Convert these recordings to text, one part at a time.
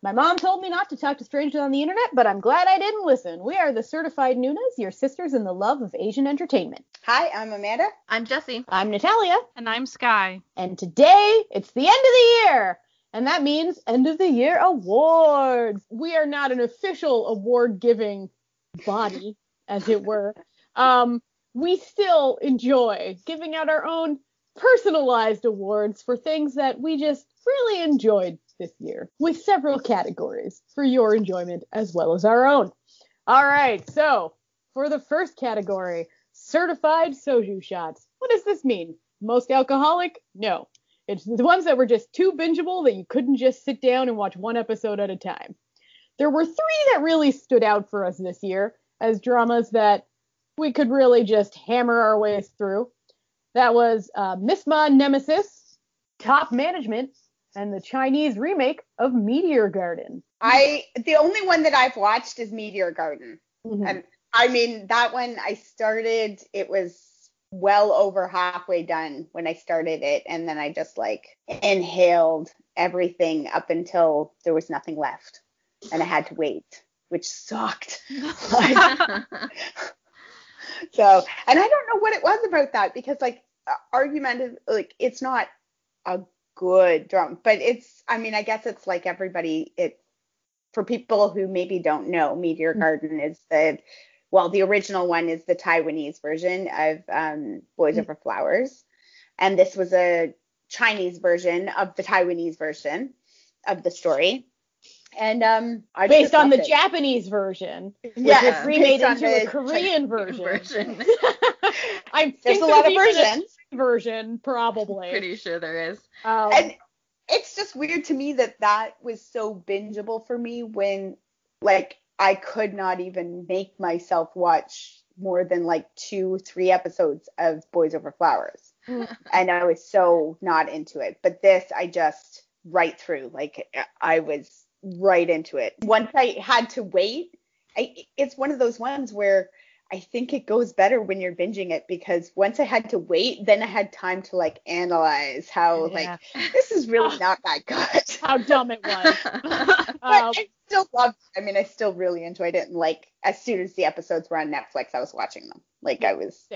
My mom told me not to talk to strangers on the internet, but I'm glad I didn't listen. We are the Certified Noonas, your sisters in the love of Asian entertainment. Hi, I'm Amanda. I'm Jessie. I'm Natalia. And I'm Sky. And today, it's the end of the year! And that means end of the year awards. We are not an official award-giving body, as it were. We still enjoy giving out our own personalized awards for things that we just really enjoyed this year, with several categories for your enjoyment as well as our own. All right, so for the first category, certified soju shots. What does this mean? Most alcoholic? No. It's the ones that were just too bingeable that you couldn't just sit down and watch one episode at a time. There were 3 that really stood out for us this year as dramas that we could really just hammer our ways through. That was Miss Ma Nemesis, Top Management, and the Chinese remake of Meteor Garden. The only one that I've watched is Meteor Garden. Mm-hmm. And I mean, that one I started, it was well over halfway done when I started it. And then I just inhaled everything up until there was nothing left. And I had to wait, which sucked. So, and I don't know what it was about that because argumentative, it's not a good drama, but I guess it's like everybody, for people who maybe don't know, Meteor Garden is the original one is the Taiwanese version of Boys Over Flowers. And this was a Chinese version of the Taiwanese version of the story. And based on the Japanese version, which was remade into a Korean version. I think there's a lot of versions. Version, probably. Pretty sure there is. And it's just weird to me that was so bingeable for me when I could not even make myself watch more than 2-3 episodes of Boys Over Flowers. And I was so not into it. But this, I just right through. I was right into it. Once I had to wait, it's one of those ones where I think it goes better when you're binging it, because once I had to wait, then I had time to analyze how this is really not that good. How dumb it was. But I still loved it. I mean, I still really enjoyed it. And as soon as the episodes were on Netflix, I was watching them. I was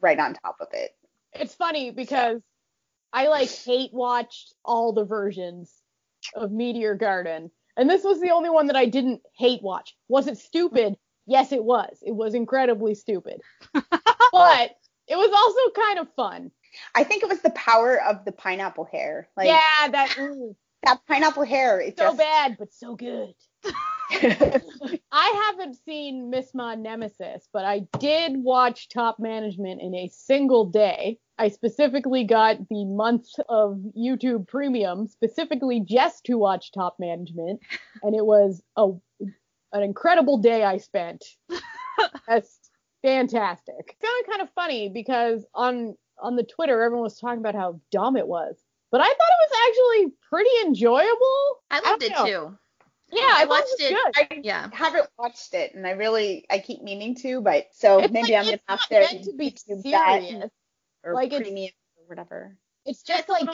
right on top of it. It's funny because I hate watched all the versions of Meteor Garden. And this was the only one that I didn't hate watch. Was it stupid? Yes, it was. It was incredibly stupid. But it was also kind of fun. I think it was the power of the pineapple hair. That pineapple hair. It's so bad, but so good. I haven't seen Miss Ma Nemesis, but I did watch Top Management in a single day. I specifically got the month of YouTube Premium specifically just to watch Top Management, and it was an incredible day I spent. That's fantastic. It's feeling kind of funny because on the Twitter, everyone was talking about how dumb it was, but I thought it was actually pretty enjoyable. I loved it too. Yeah, I watched it. I haven't watched it, and I keep meaning to, but so it's maybe I'm gonna have to meant to be serious. Or premium or whatever. It's just like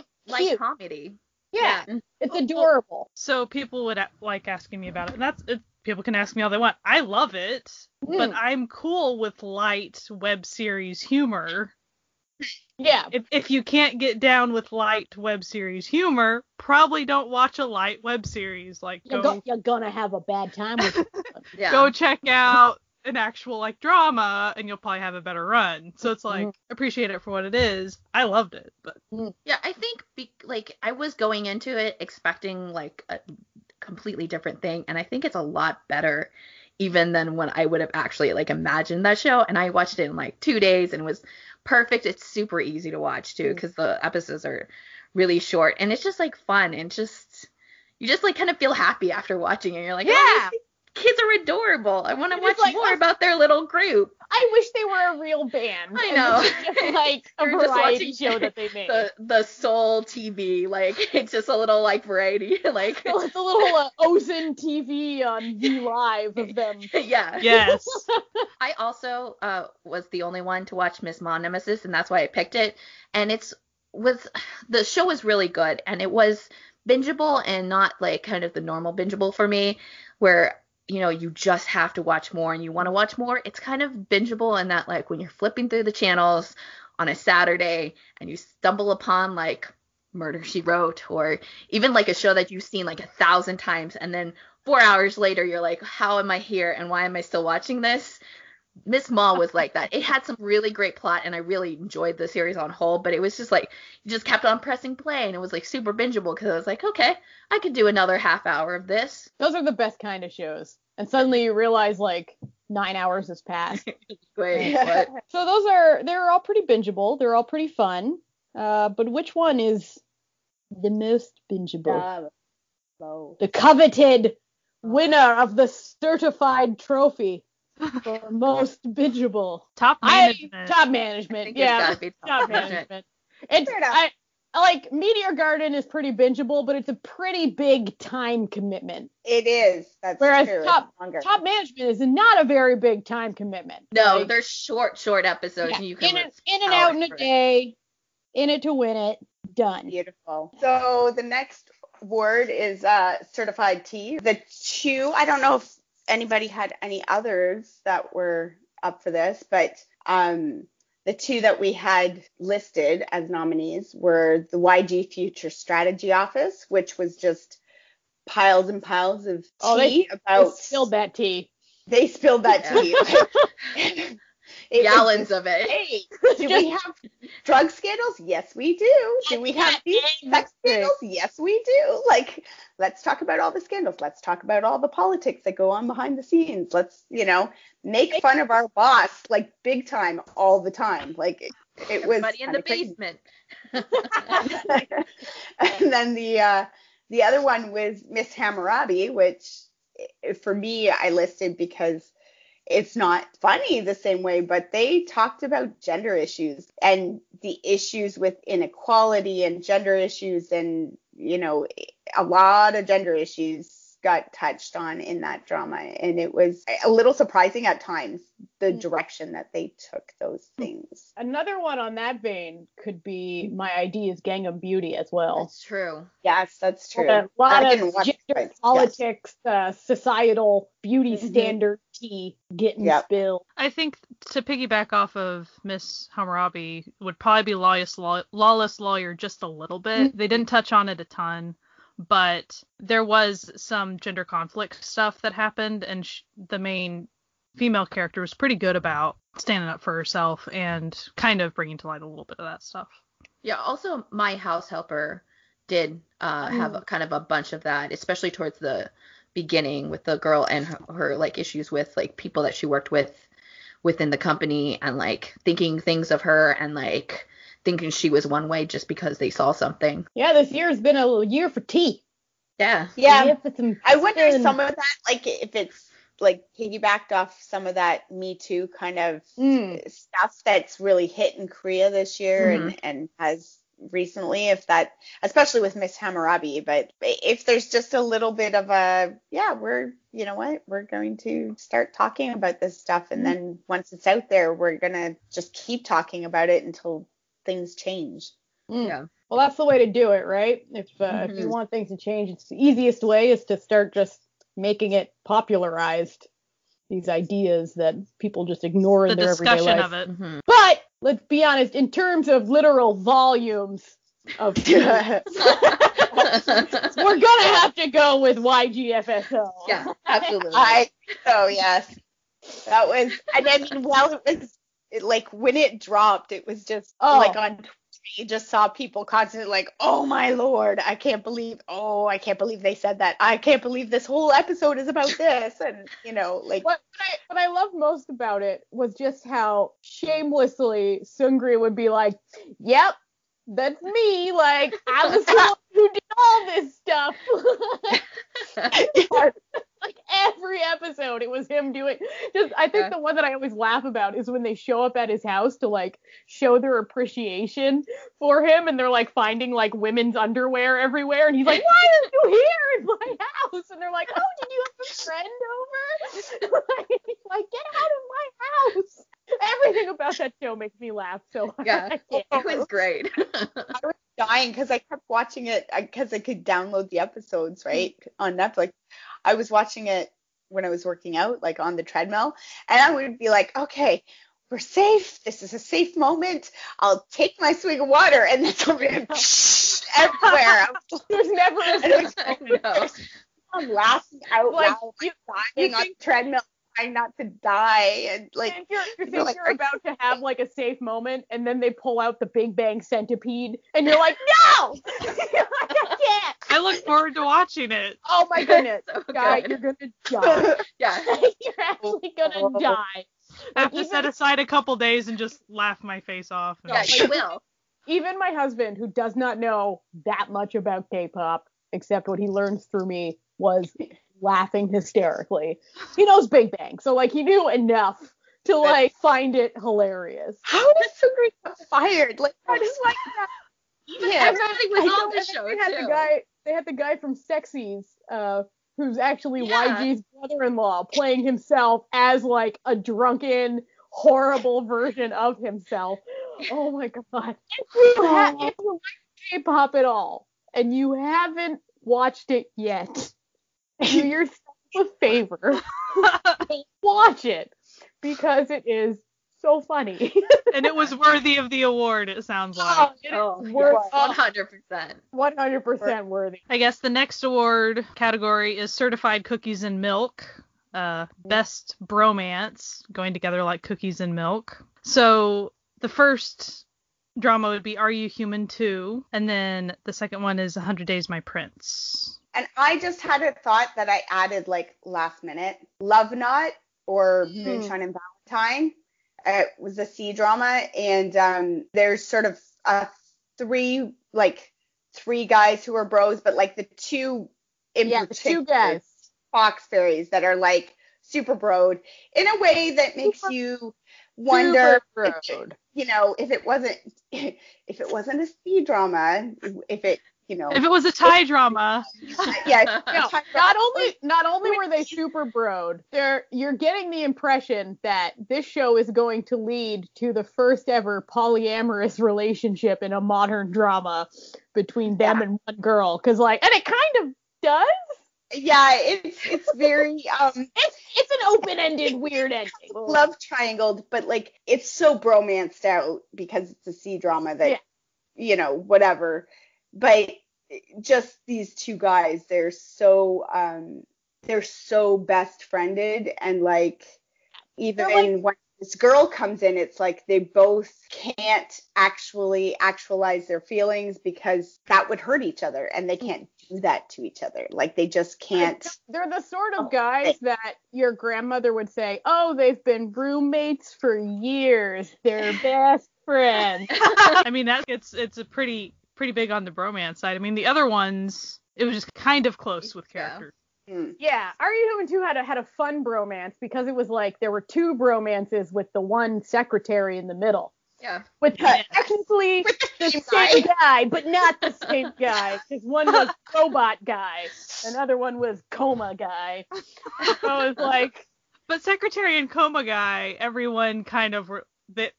comedy. Yeah, it's adorable. So people would asking me about it, and people can ask me all they want. I love it, but I'm cool with light web series humor. Yeah. If you can't get down with light web series humor, probably don't watch a light web series. You're gonna have a bad time with it. Yeah. Go check out an actual drama, and you'll probably have a better run. So it's appreciate it for what it is. I loved it, but yeah, I think I was going into it expecting a completely different thing, and I think it's a lot better even than when I would have actually imagined that show. And I watched it in 2 days, and it was perfect. It's super easy to watch too, because the episodes are really short, and it's just fun, and you just kind of feel happy after watching it. You're like, yeah, these kids are adorable. I want to watch more about their little group. I wish they were a real band. I know. Just a variety show that they made. The Soul TV, it's just a little variety, Well, it's a little Ozen TV on V Live of them. Yeah. Yes. I also was the only one to watch Miss Ma Nemesis, and that's why I picked it. And the show was really good, and it was bingeable and not like kind of the normal bingeable for me, where you just have to watch more and you want to watch more. It's kind of bingeable in that, like, when you're flipping through the channels on a Saturday and you stumble upon like Murder, She Wrote, or even like a show that you've seen like 1,000 times, and then 4 hours later you're like, how am I here and why am I still watching this? Miss Mall was like that. It had some really great plot and I really enjoyed the series on whole, but it was just like you just kept on pressing play and it was like super bingeable because I was like, okay, I could do another half hour of this. Those are the best kind of shows. And suddenly you realize like 9 hours has passed. Wait, what? So they're all pretty bingeable. They're all pretty fun. But which one is the most bingeable? The coveted winner of the certified trophy for most bingeable. Top management. Top management. Yeah. It's gotta be Top management. Like Meteor Garden is pretty bingeable, but it's a pretty big time commitment. It is. That's Whereas true. Top Management is not a very big time commitment. No, like, they're short episodes, and you can in and out in a day, in it to win it, done. Beautiful. So the next word is certified T. The two, I don't know if anybody had any others that were up for this, but the two that we had listed as nominees were the YG Future Strategy Office, which was just piles and piles of tea they spilled that tea. They spilled that tea. Gallons of it. Hey, do we have drug scandals? Yes, we do. Do we have these sex scandals? Yes, we do. Like, let's talk about all the scandals. Let's talk about all the politics that go on behind the scenes. Let's, make fun of our boss, like, big time all the time. Like, it was everybody in the basement. And then the other one was Miss Hammurabi, which for me I listed because it's not funny the same way, but they talked about gender issues and the issues with inequality and gender issues, and a lot of gender issues got touched on in that drama, and it was a little surprising at times the direction that they took those things. Another one on that vein could be My ID is Gangnam Beauty as well. That's true. Yes, that's true. A lot of gender politics, societal beauty standard tea getting spilled. I think to piggyback off of Miss Hammurabi would probably be Lawless Lawyer just a little bit. They didn't touch on it a ton, but there was some gender conflict stuff that happened, and the main female character was pretty good about standing up for herself and kind of bringing to light a little bit of that stuff. Yeah, also My House Helper did have kind of a bunch of that, especially towards the beginning with the girl and her like issues with like people that she worked with within the company, and like thinking things of her and like thinking she was one way just because they saw something. Yeah, this year's been a year for tea. Yeah. I wonder some of that, like if it's like piggybacked off some of that Me Too kind of stuff that's really hit in Korea this year and has recently, if that, especially with Miss Hammurabi, but if there's just a little bit of we're going to start talking about this stuff, and then once it's out there, we're going to just keep talking about it until things change. Yeah. Well, that's the way to do it, right? If you want things to change, it's the easiest way is to start just making it popularized. These ideas that people just ignore in their everyday life. The discussion of it. But let's be honest, in terms of literal volumes of we're gonna have to go with YGFSO. Yeah, absolutely. Yes. That was, and I mean, it was like when it dropped, it was just like on Twitter, you just saw people constantly like, oh my lord, I can't believe they said that. I can't believe this whole episode is about this. And like what I love most about it was just how shamelessly Sungri would be like, yep, that's me. Like, I was the one who did all this stuff. Like every episode, it was him doing. I think the one that I always laugh about is when they show up at his house to like show their appreciation for him, and they're like finding like women's underwear everywhere, and he's like, "Why are you here in my house?" And they're like, "Oh, did you have a friend over?" Like, get out of my house. Everything about that show makes me laugh so hard. Yeah, it was great. I was dying because I kept watching it because I could download the episodes, right, on Netflix. I was watching it when I was working out, like on the treadmill, and I would be like, okay, we're safe. This is a safe moment. I'll take my swig of water, and then somebody everywhere. There's never a safe moment. I'm laughing out Like, loud, you dying on the treadmill, trying not to die, and like you think you're about to have like a safe moment, and then they pull out the Big Bang Centipede, and you're like, no! You're like, I can't. I look forward to watching it. Oh my goodness, So guy, good. you're gonna die. Yeah. You're actually gonna die. I have to Even- set aside a couple days and just laugh my face off. Yeah, you will. Even my husband, who does not know that much about K-pop, except what he learns through me, was laughing hysterically. He knows Big Bang, so like he knew enough to like find it hilarious. How does Sugri get fired? Like, how does like that? Even Yeah. everything was on the And show they had too. they had the guy from Sexies, who's actually Yeah. YG's brother-in-law, playing himself as like a drunken, horrible version of himself. Oh my god! If you like K-pop at all, and you haven't watched it yet, do yourself a favor, watch it, because it is so funny. And it was worthy of the award, it sounds like. Worth 100%. 100% worthy. I guess the next award category is Certified Cookies and Milk. Best Bromance, going together like cookies and milk. So the first drama would be Are You Human Too? And then the second one is 100 Days My Prince. And I just had a thought that I added like last minute. Love Knot or Moonshine and Valentine. It was a C drama, and there's sort of three guys who are bros, but like the two in The particular, two guys. Fox fairies that are like super broed in a way that makes you wonder, if it wasn't a C drama, if it was a Thai drama. yeah. Not only were they super broed, you're getting the impression that this show is going to lead to the first ever polyamorous relationship in a modern drama between them and one girl. And it kind of does. Yeah, it's very it's an open-ended weird ending. Love triangled, but like it's so bromanced out because it's a C drama that whatever. But just these two guys, they're so best friended, and like even when this girl comes in, it's like they both can't actually actualize their feelings because that would hurt each other, and they can't do that to each other. Like they just can't. They're the sort of guys that your grandmother would say, oh, they've been roommates for years. They're best friends. I mean, it's a pretty big on the bromance side. I mean, the other ones, it was just kind of close with characters. Yeah, Are You Human Too had a fun bromance because it was like there were two bromances with the one secretary in the middle. Yeah. With technically the same guy, but not the same guy. Because one was robot guy, another one was coma guy. So it was like. But secretary and coma guy, everyone kind of they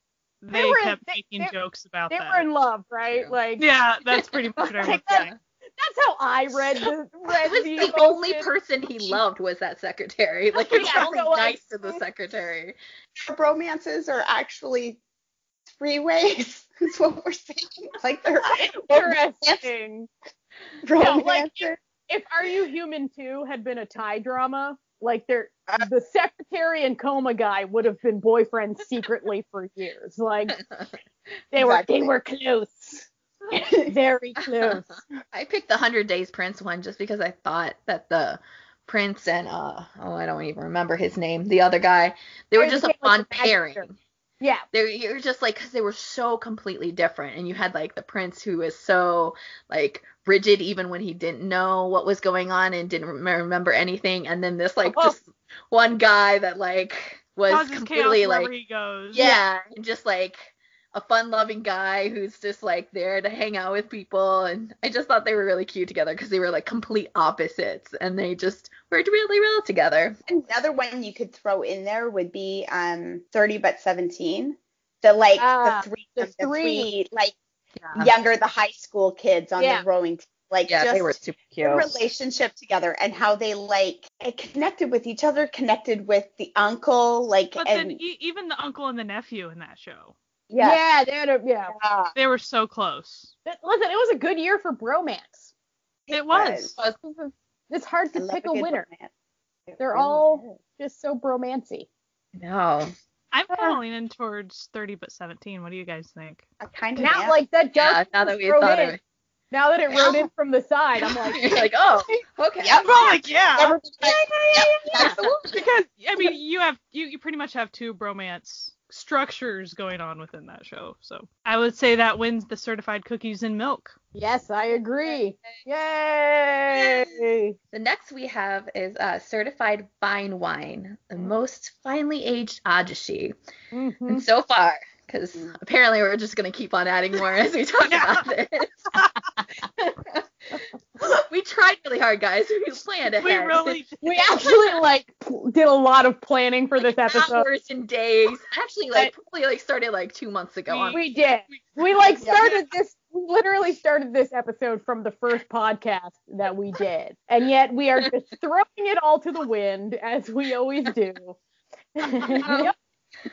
kept making jokes about that. They were in love, right? Yeah. Like. Yeah, that's pretty much what I was saying. That's how I read The only person he loved was that secretary. Like, he was only nice to the secretary. Romances are actually three ways. That's what we're saying. Like, they're interesting. Romances. If Are You Human Too had been a Thai drama, like the secretary and coma guy would have been boyfriends secretly for years. Like they were close. Very close. I picked the 100 Days Prince one just because I thought that the prince and I don't even remember his name, the other guy, they were just a fun pairing. Yeah. You're just like, because they were so completely different, and you had like the prince who was so like rigid even when he didn't know what was going on and didn't remember anything, and then this like just one guy that like was causes completely chaos like wherever he goes. Yeah, and just like a fun-loving guy who's just like there to hang out with people, and I just thought they were really cute together because they were like complete opposites, and they just worked really well together. Another one you could throw in there would be 30 but 17. The three like younger, the high school kids on the rowing team. Like, yeah, just they were super cute. their relationship together and how they it connected with each other, connected with the uncle, But then even the uncle and the nephew in that show. Yeah, They were so close. Listen, it was a good year for bromance. It was. It's hard to pick a winner. They're really all just so bromancy. No. I'm kind of leaning towards 30 but 17. What do you guys think? I kind of Now, like that dark. Now that we thought of it. Now that it wrote in from the side, I'm like, You're like, oh, okay. Yep. I'm like, yeah. Yeah. Because I mean, you pretty much have two bromance structures going on within that show. So I would say that wins the certified cookies and milk. yes, I agree. Yay! The next we have is certified fine wine, the most finely aged ajushi. Mm-hmm. And so far, because apparently we're just going to keep on adding more as we talk about this. We tried really hard, guys. We planned ahead. We really did. We actually did a lot of planning for this episode. Hours and days. Actually, probably started 2 months ago. We did. We started this. We literally started this episode from the first podcast that we did, and yet we are just throwing it all to the wind as we always do. Yep.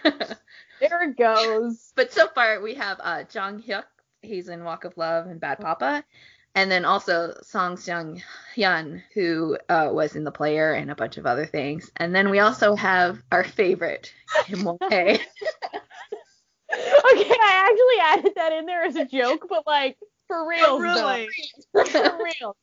There it goes. But so far we have Jong Hyuk. He's in Walk of Love and Bad Papa. And then also Song Seung Hyun, who was in The Player and a bunch of other things. And then we also have our favorite, Kim Won-hae. Okay, I actually added that in there as a joke, but for real, really. For real.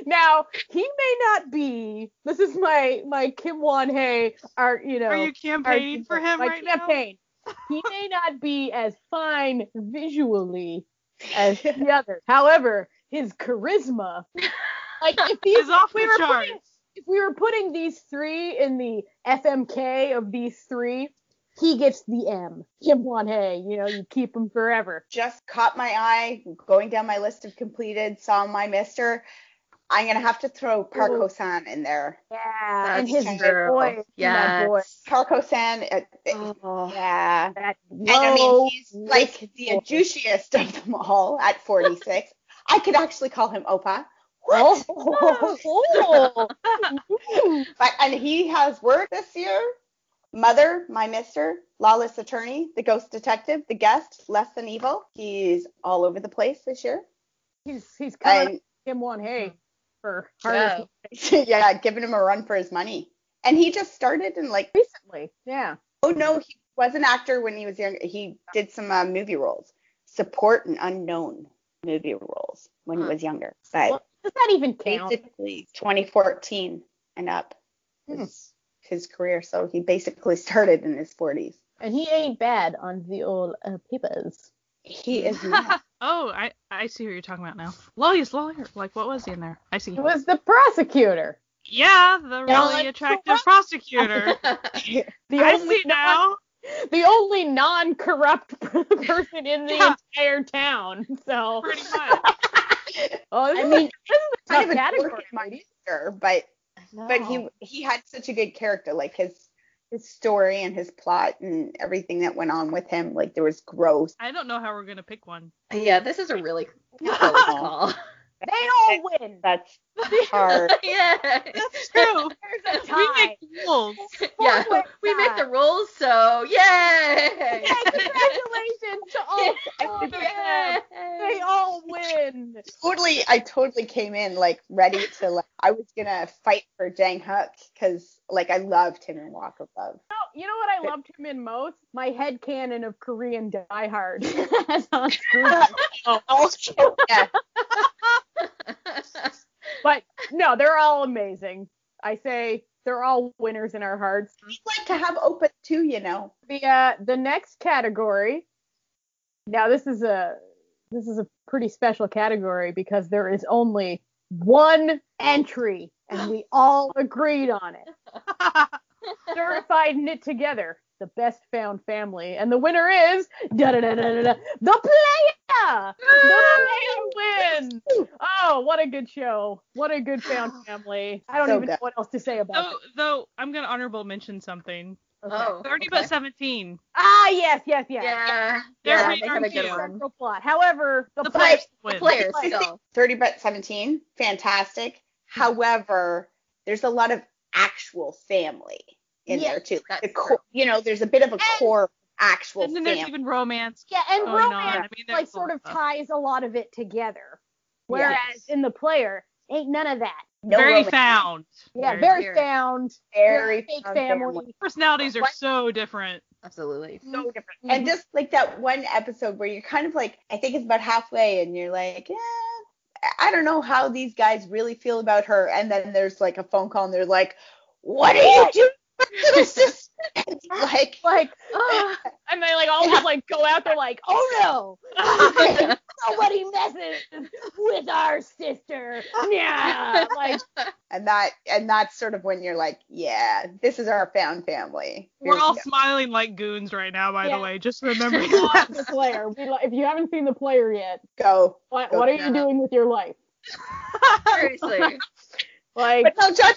Now, he may not be. This is my Kim Won-hae. Are you campaigning for him right campaign. Now? He may not be as fine visually as the others. However, his charisma, is off the charts. If we were putting these three in the FMK of these three, he gets the M. Kim Won-hae, you keep him forever. Just caught my eye, going down my list of completed, saw my mister. I'm going to have to throw Park Ho-san in there. Yeah, and That's his true. voice. Yes. Boy. Park Ho-san, yeah. That And I mean, he's the voice. juiciest of them all at 46. I could actually call him Oppa. Oh. And he has work this year. Mother, My Mister, Lawless Attorney, The Ghost Detective, The Guest, Less Than Evil. He's all over the place this year. He's coming up Kim Won-hae for hardest. Yeah, giving him a run for his money. And he just started in Recently, yeah. Oh no, he was an actor when he was young. He did some movie roles, support and unknown movie roles when he was younger. But Well, does that even count? basically 2014 and up is his career. So he basically started in his 40s. And he ain't bad on the old papers. He is not. Oh, I see who you're talking about now. Lawyer. What was he in there? I see. He was the prosecutor. Yeah, the really attractive prosecutor. I see now. The only non-corrupt person in the entire town. So Pretty much. I mean, this is a Kind tough of a category. dork in my nature, but he had such a good character, his story and his plot and everything that went on with him. There was growth. I don't know how we're gonna pick one. Yeah, this is a really close call. They all win. That's hard. Yeah. That's true. There's a tie. We make rules. Yeah, we make the rules, so yay! Yay, congratulations to all of them. They all win. I totally came in ready to I was gonna fight for Jang Hook because I loved him in Walk of Love. You know what I loved him in most? My headcanon of Korean Die Hard. That's on screen. Also, yeah. But no, they're all amazing. I say they're all winners in our hearts. We'd like to have Opa too, The next category. Now this is a pretty special category because there is only one entry and we all agreed on it. Certified Knit Together, the best found family, and the winner is the player. The player wins. Oh, what a good show! What a good found family. I don't even know what else to say about it. Though I'm gonna honorable mention something. Okay. Oh, 30 okay. but 17. Ah, yes. Yeah, They're yeah, pretty they have a darn good cute. one. Central plot. However, the players The win. players I think still. 30 but 17, fantastic. However, there's a lot of actual family in there too. that's The core, there's a bit of a core actual And then there's family. even romance. Yeah, and going on. romance I mean, there's like a sort lot of stuff. ties a lot of it together. Whereas Yes. in the player, ain't none of that. No Very romance. found. Yeah, Very very found. Very fake found family. Personalities are What? so different. Absolutely. So different. And just like that one episode where you're kind of like, I think it's about halfway, and you're like, I don't know how these guys really feel about her. And then there's like a phone call, and they're like, what are you doing, little sister? And Like, and they like all just like go out there like, oh no, nobody messes with our sister. Yeah, like and that's sort of when you're like, yeah, this is our found family. We're Here's all the- smiling like goons right now, by the Yeah. way. Just remember watch that. the player. If you haven't seen the player yet, go. what Go. are you doing with your life? Seriously. Like, But no judge,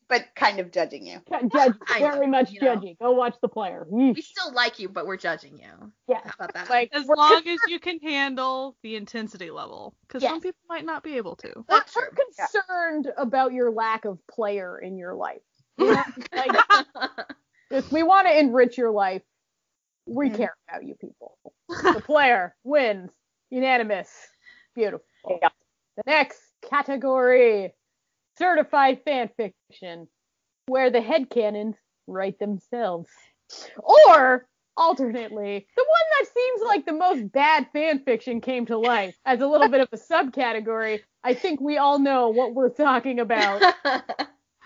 but kind of judging you. judge, Kind of, very much you know. judgy. Go watch the player. We still like you, but we're judging you. Yeah, How about that? like As we're- long as you can handle the intensity level. Because some Yes. people might not be able to. we're That's true. concerned about your lack of player in your life. You know? Like, if we want to enrich your life, we Mhm. care about you people. The player wins. Unanimous. Beautiful. Yeah. The next category, certified fan fiction, where the headcanons write themselves. Or, alternately, the one that seems like the most bad fan fiction came to life as a little bit of a subcategory. I think we all know what we're talking about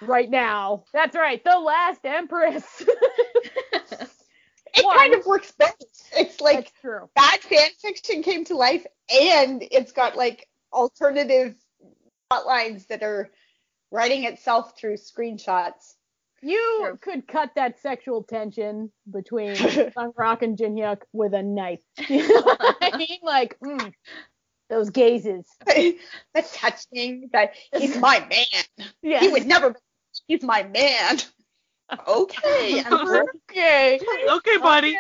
right now. That's right, The Last Empress. It One. kind of works both. It's like That's true. bad fan fiction came to life, and it's got like alternative plot lines that are writing itself through screenshots. You True. could cut that sexual tension between Sung Rock and Jin Hyuk with a knife. You know what I mean? Like, those gazes. The touching that he's my man. Yeah. He would never. He's my man. Okay, Emperor. Okay. Okay, buddy.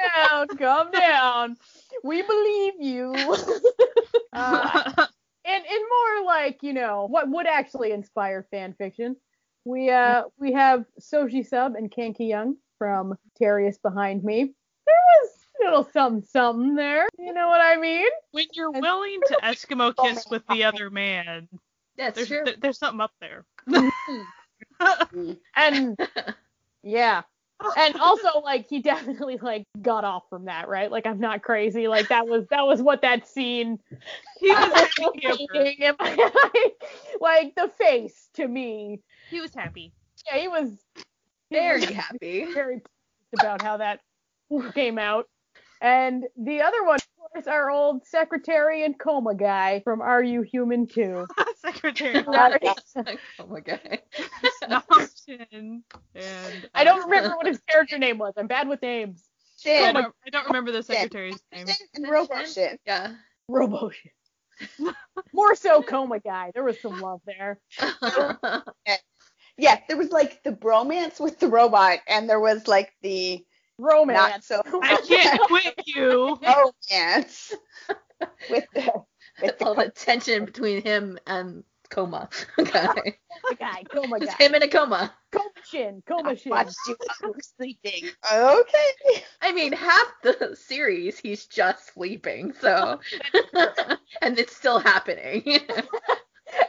Calm down. We believe you. And more like, what would actually inspire fan fiction. We have Soji Sub and Kanki Young from Terrius Behind Me. There was a little something there. You know what I mean? When you're willing to Eskimo kiss with the other man, That's true. there's something up there. And yeah. And also, like, he definitely, like, got off from that, right? Like, I'm not crazy. Like, that was what that scene He was thinking. Like, the face, to me. He was happy. Yeah, he was Very happy. very pleased about how that came out. And the other one, of course, our old secretary and coma guy from Are You Human 2? Secretary Oh my god. Snobshin and I don't remember what his character name was. I'm bad with names. I Shin. don't remember the secretary's name. Shin and Robo Shin. Yeah. Robo shit. More so coma guy. There was some love there. Yeah, there was like the bromance with the robot, and there was like the not Romance. so I can't quit you. romance with the All the tension between him and Coma. Okay. Coma It's guy. him in a coma. Coma shin. watched you while you were sleeping. Okay. I mean, half the series he's just sleeping, so and it's still happening.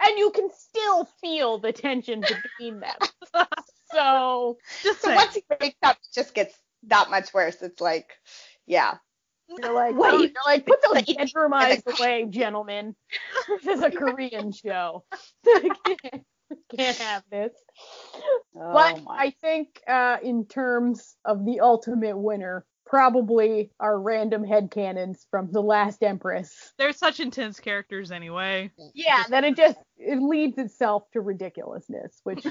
And you can still feel the tension between them. So, Just So saying. once he wakes up, it just gets that much worse. It's like, yeah. you're like, Wait. put those bedroom eyes away, gentlemen. This is a Korean show. Can't have this. Oh But my. I think in terms of the ultimate winner, probably our random headcanons from The Last Empress. They're such intense characters anyway. Yeah, then it leads itself to ridiculousness, which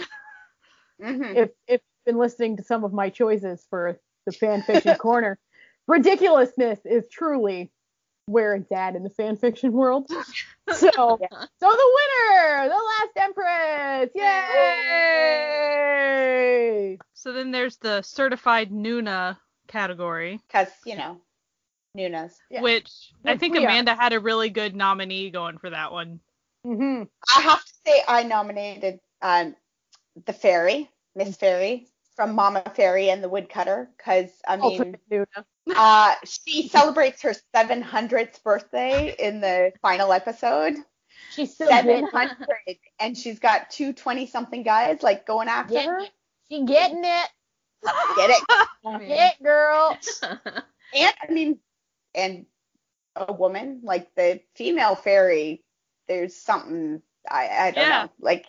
Mhm. if you've been listening to some of my choices for the fanfiction corner, ridiculousness is truly where it's at in the fanfiction world. So, so the winner, The Last Empress, yay! So then there's the certified Noona category. Because, Noonas. Yeah. Which I think we are. Amanda had a really good nominee going for that one. Mm-hmm. I have to say I nominated the fairy, Miss Fairy, from Mama Fairy and the Woodcutter, because, Ultimate Noona. she celebrates her 700th birthday in the final episode. She's still getting it. 700, and she's got two 20-something guys, like, going after her. She getting it. Get it? Get it, girl. And, and a woman, like the female fairy, there's something, I don't know. Like,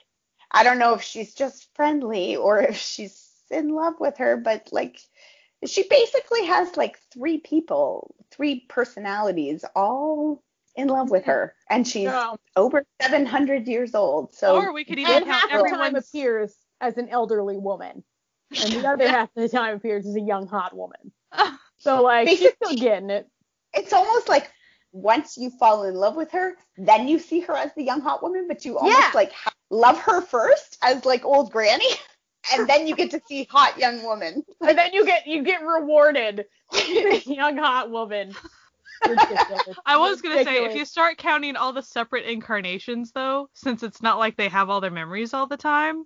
I don't know if she's just friendly or if she's in love with her, but, like, she basically has, like, three personalities, all in love with her. And she's over 700 years old. So, or we could even half count the time appears as an elderly woman. And the other half of the time appears as a young, hot woman. So, like, she's still getting it. It's almost like once you fall in love with her, then you see her as the young, hot woman, but you almost, like, love her first as, like, old granny, and then you get to see hot young woman. And then you get rewarded with the young, hot woman. Ridiculous. I was going to say, if you start counting all the separate incarnations, though, since it's not like they have all their memories all the time,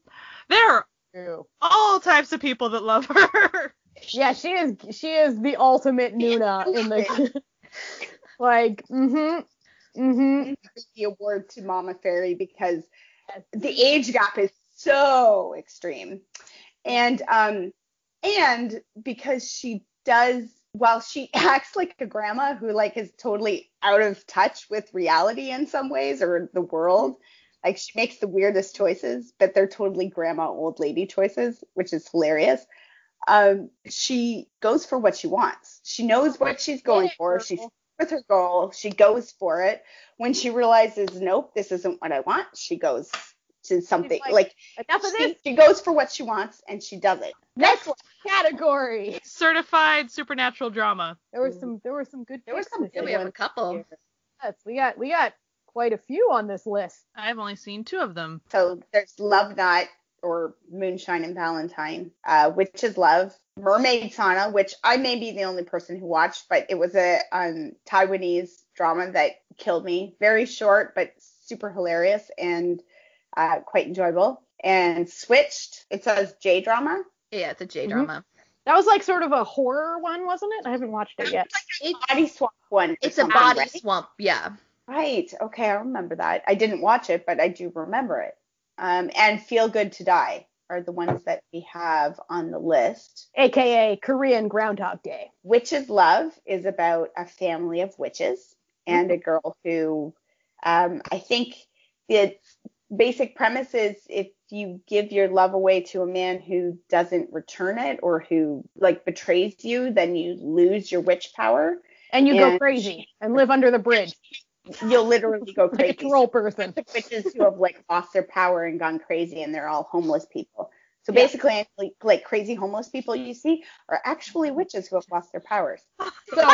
there are all types of people that love her. Yeah, she is the ultimate Noona in the like, the award to Mama Fairy because the age gap is so extreme. And because she does, while she acts like a grandma who, like, is totally out of touch with reality in some ways or the world, like, she makes the weirdest choices, but they're totally grandma old lady choices, which is hilarious. She goes for what she wants. She knows what she's going for. She's with her goal. She goes for it. When she realizes, nope, this isn't what I want, she goes to something like enough of this. She goes for what she wants and she does it. Next category. Certified supernatural drama. There were some good. There were some good We have a ones couple. here. Yes, we got quite a few on this list. I've only seen 2 of them. So there's Love Knot or Moonshine and Valentine, Witch's Love, Mermaid Sauna, which I may be the only person who watched, but it was a Taiwanese drama that killed me. Very short, but super hilarious and quite enjoyable. And Switched, it says J-drama. Yeah, it's a J-drama. That was like sort of a horror one, wasn't it? I haven't watched it yet. It's a body swap one. It's a body swap, yeah. Right. Okay, I remember that. I didn't watch it, but I do remember it. And Feel Good to Die are the ones that we have on the list. AKA Korean Groundhog Day. Witch's Love is about a family of witches and a girl who, I think the basic premise is if you give your love away to a man who doesn't return it or who, like, betrays you, then you lose your witch power. And you go crazy and live under the bridge. You'll literally go crazy. Like a troll person. Witches who have, like, lost their power and gone crazy, and they're all homeless people. So basically, like crazy homeless people you see are actually witches who have lost their powers. So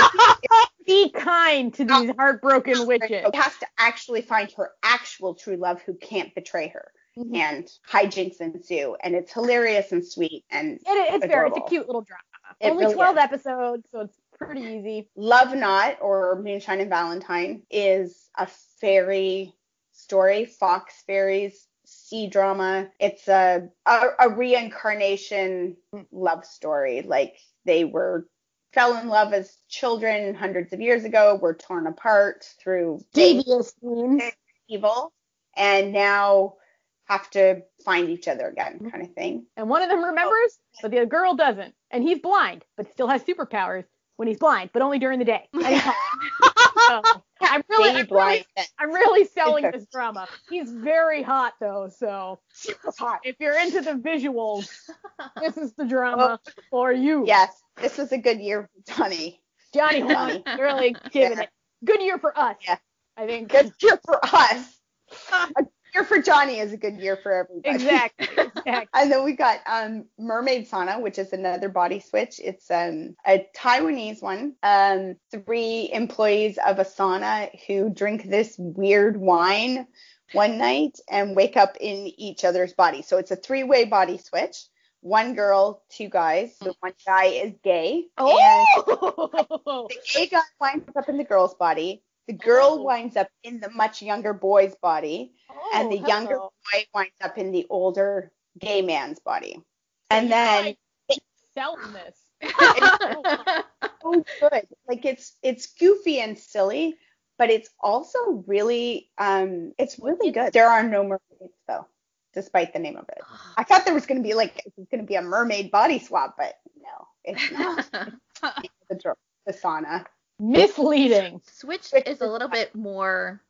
be kind to these heartbroken witches. She has to actually find her actual true love who can't betray her. Mm-hmm. And hijinks ensue, and it's hilarious and sweet and it's a cute little drama. Only really 12 episodes, so it's pretty easy. Love Knot or Moonshine and Valentine is a fairy story, fox fairies, sea drama. It's a reincarnation love story. Like, they fell in love as children hundreds of years ago, were torn apart through devious means, evil, and now have to find each other again, kind of thing. And one of them remembers, but the girl doesn't. And he's blind, but still has superpowers when he's blind, but only during the day. I'm really selling this drama. He's very hot though, so super hot. If you're into the visuals, this is the drama for you. Yes, this was a good year for Johnny. Johnny really giving it. Good year for us. Yeah. I think. Good year for us. A year for Johnny is a good year for everybody. Exactly. And then we got Mermaid Sauna, which is another body switch. It's a Taiwanese one. 3 employees of a sauna who drink this weird wine one night and wake up in each other's body. So it's a 3-way body switch. one girl, two guys. The one guy is gay. Oh! And the gay guy winds up in the girl's body. The girl winds up in the much younger boy's body. And the younger boy winds up in the older gay man's body. And then selling this. So good. Like it's goofy and silly, but it's also really it's really good. There are no mermaids though, despite the name of it. I thought there was gonna be a mermaid body swap, but no, it's not. It's the sauna. Misleading. Switch is a little bit more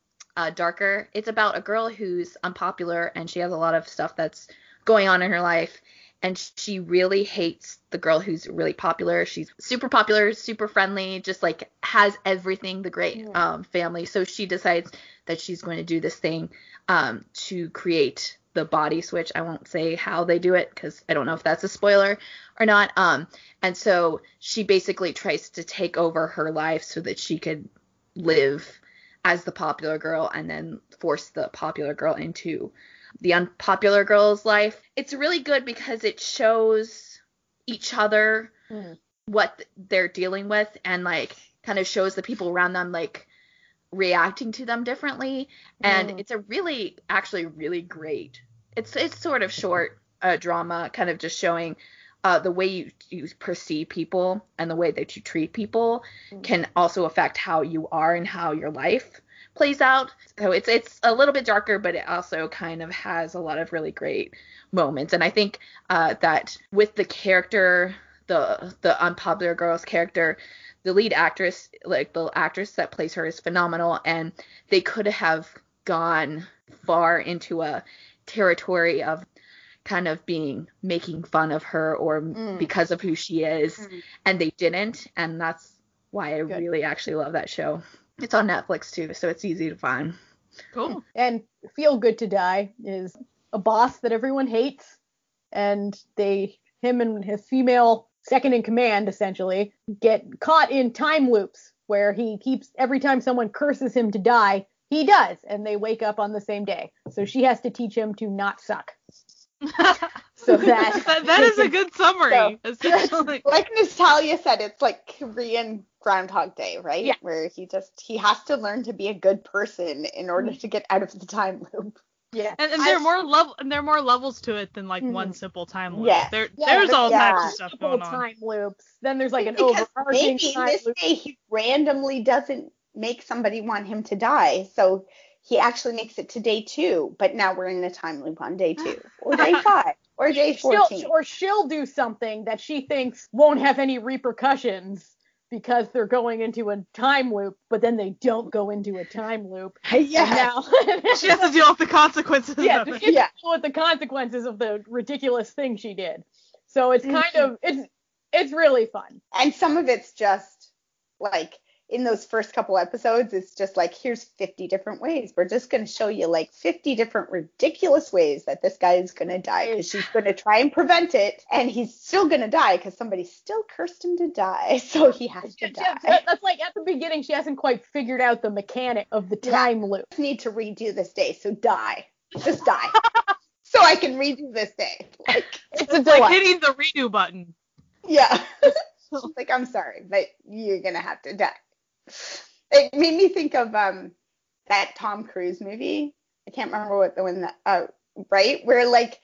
darker. It's about a girl who's unpopular and she has a lot of stuff that's going on in her life. And she really hates the girl who's really popular. She's super popular, super friendly, just like has everything, the great family. So she decides that she's going to do this thing to create the body switch. I won't say how they do it because I don't know if that's a spoiler or not. And so she basically tries to take over her life so that she could live as the popular girl and then force the popular girl into the unpopular girl's life. It's really good because it shows each other what they're dealing with and like kind of shows the people around them like reacting to them differently. And it's a actually really great. It's sort of short drama, kind of just showing the way you perceive people and the way that you treat people can also affect how you are and how your life plays out. So it's a little bit darker, but it also kind of has a lot of really great moments. And I think that with the character, the unpopular girl's character, the lead actress, like the actress that plays her is phenomenal, and they could have gone far into a territory of kind of making fun of her or because of who she is, and they didn't, and that's why I really actually love that show. It's on Netflix too, so it's easy to find. Cool. And Feel Good to Die is a boss that everyone hates, and him and his female second in command essentially get caught in time loops where he keeps, every time someone curses him to die, he does, and they wake up on the same day. So she has to teach him to not suck. So that is a good summary. So, essentially. Like Natalia said, it's like Korean Groundhog Day, right? Yeah. Where he has to learn to be a good person in order to get out of the time loop. Yeah. And there are more levels to it than like one simple time loop. Yeah. There's all types of stuff going on. Time loops. Then there's like an because overarching maybe time this loop. day he randomly doesn't make somebody want him to die, so he actually makes it to day 2, but now we're in the time loop on day 2 or day 5 or day 14. She'll do something that she thinks won't have any repercussions because they're going into a time loop, but then they don't go into a time loop. Yeah. Now she has to deal with the consequences of it. She has to deal with the consequences of the ridiculous thing she did. So it's kind of it's really fun. And some of it's just like in those first couple episodes, it's just like, here's 50 different ways. We're just going to show you like 50 different ridiculous ways that this guy is going to die, because she's going to try and prevent it, and he's still going to die because somebody still cursed him to die. So he has to die. That's like at the beginning, she hasn't quite figured out the mechanic of the time loop. I need to redo this day, so die. Just die. So I can redo this day. Like, it's like hitting the redo button. Yeah. She's like, I'm sorry, but you're going to have to die. It made me think of that Tom Cruise movie. I can't remember what the one that right, where like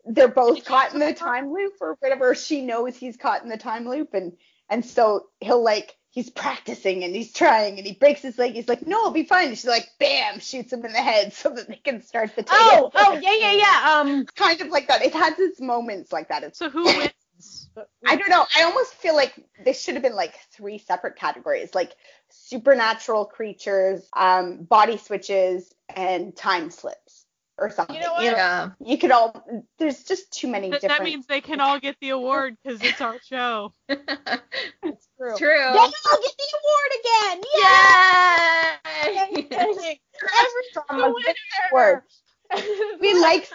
they're both caught in the time loop or whatever. She knows he's caught in the time loop, and so he'll like, he's practicing and he's trying and he breaks his leg. He's like, no, it'll be fine. And she's like, bam, shoots him in the head so that they can start the tape. Yeah. Kind of like that. It has its moments like that. So who wins? I don't know. I almost feel like this should have been like 3 separate categories, like supernatural creatures, body switches, and time slips or something. You know what? Yeah. You could all. There's just too many different. That means they can all get the award because it's our show. It's true. It's true. They all get the award again. Yay! Every winner. We like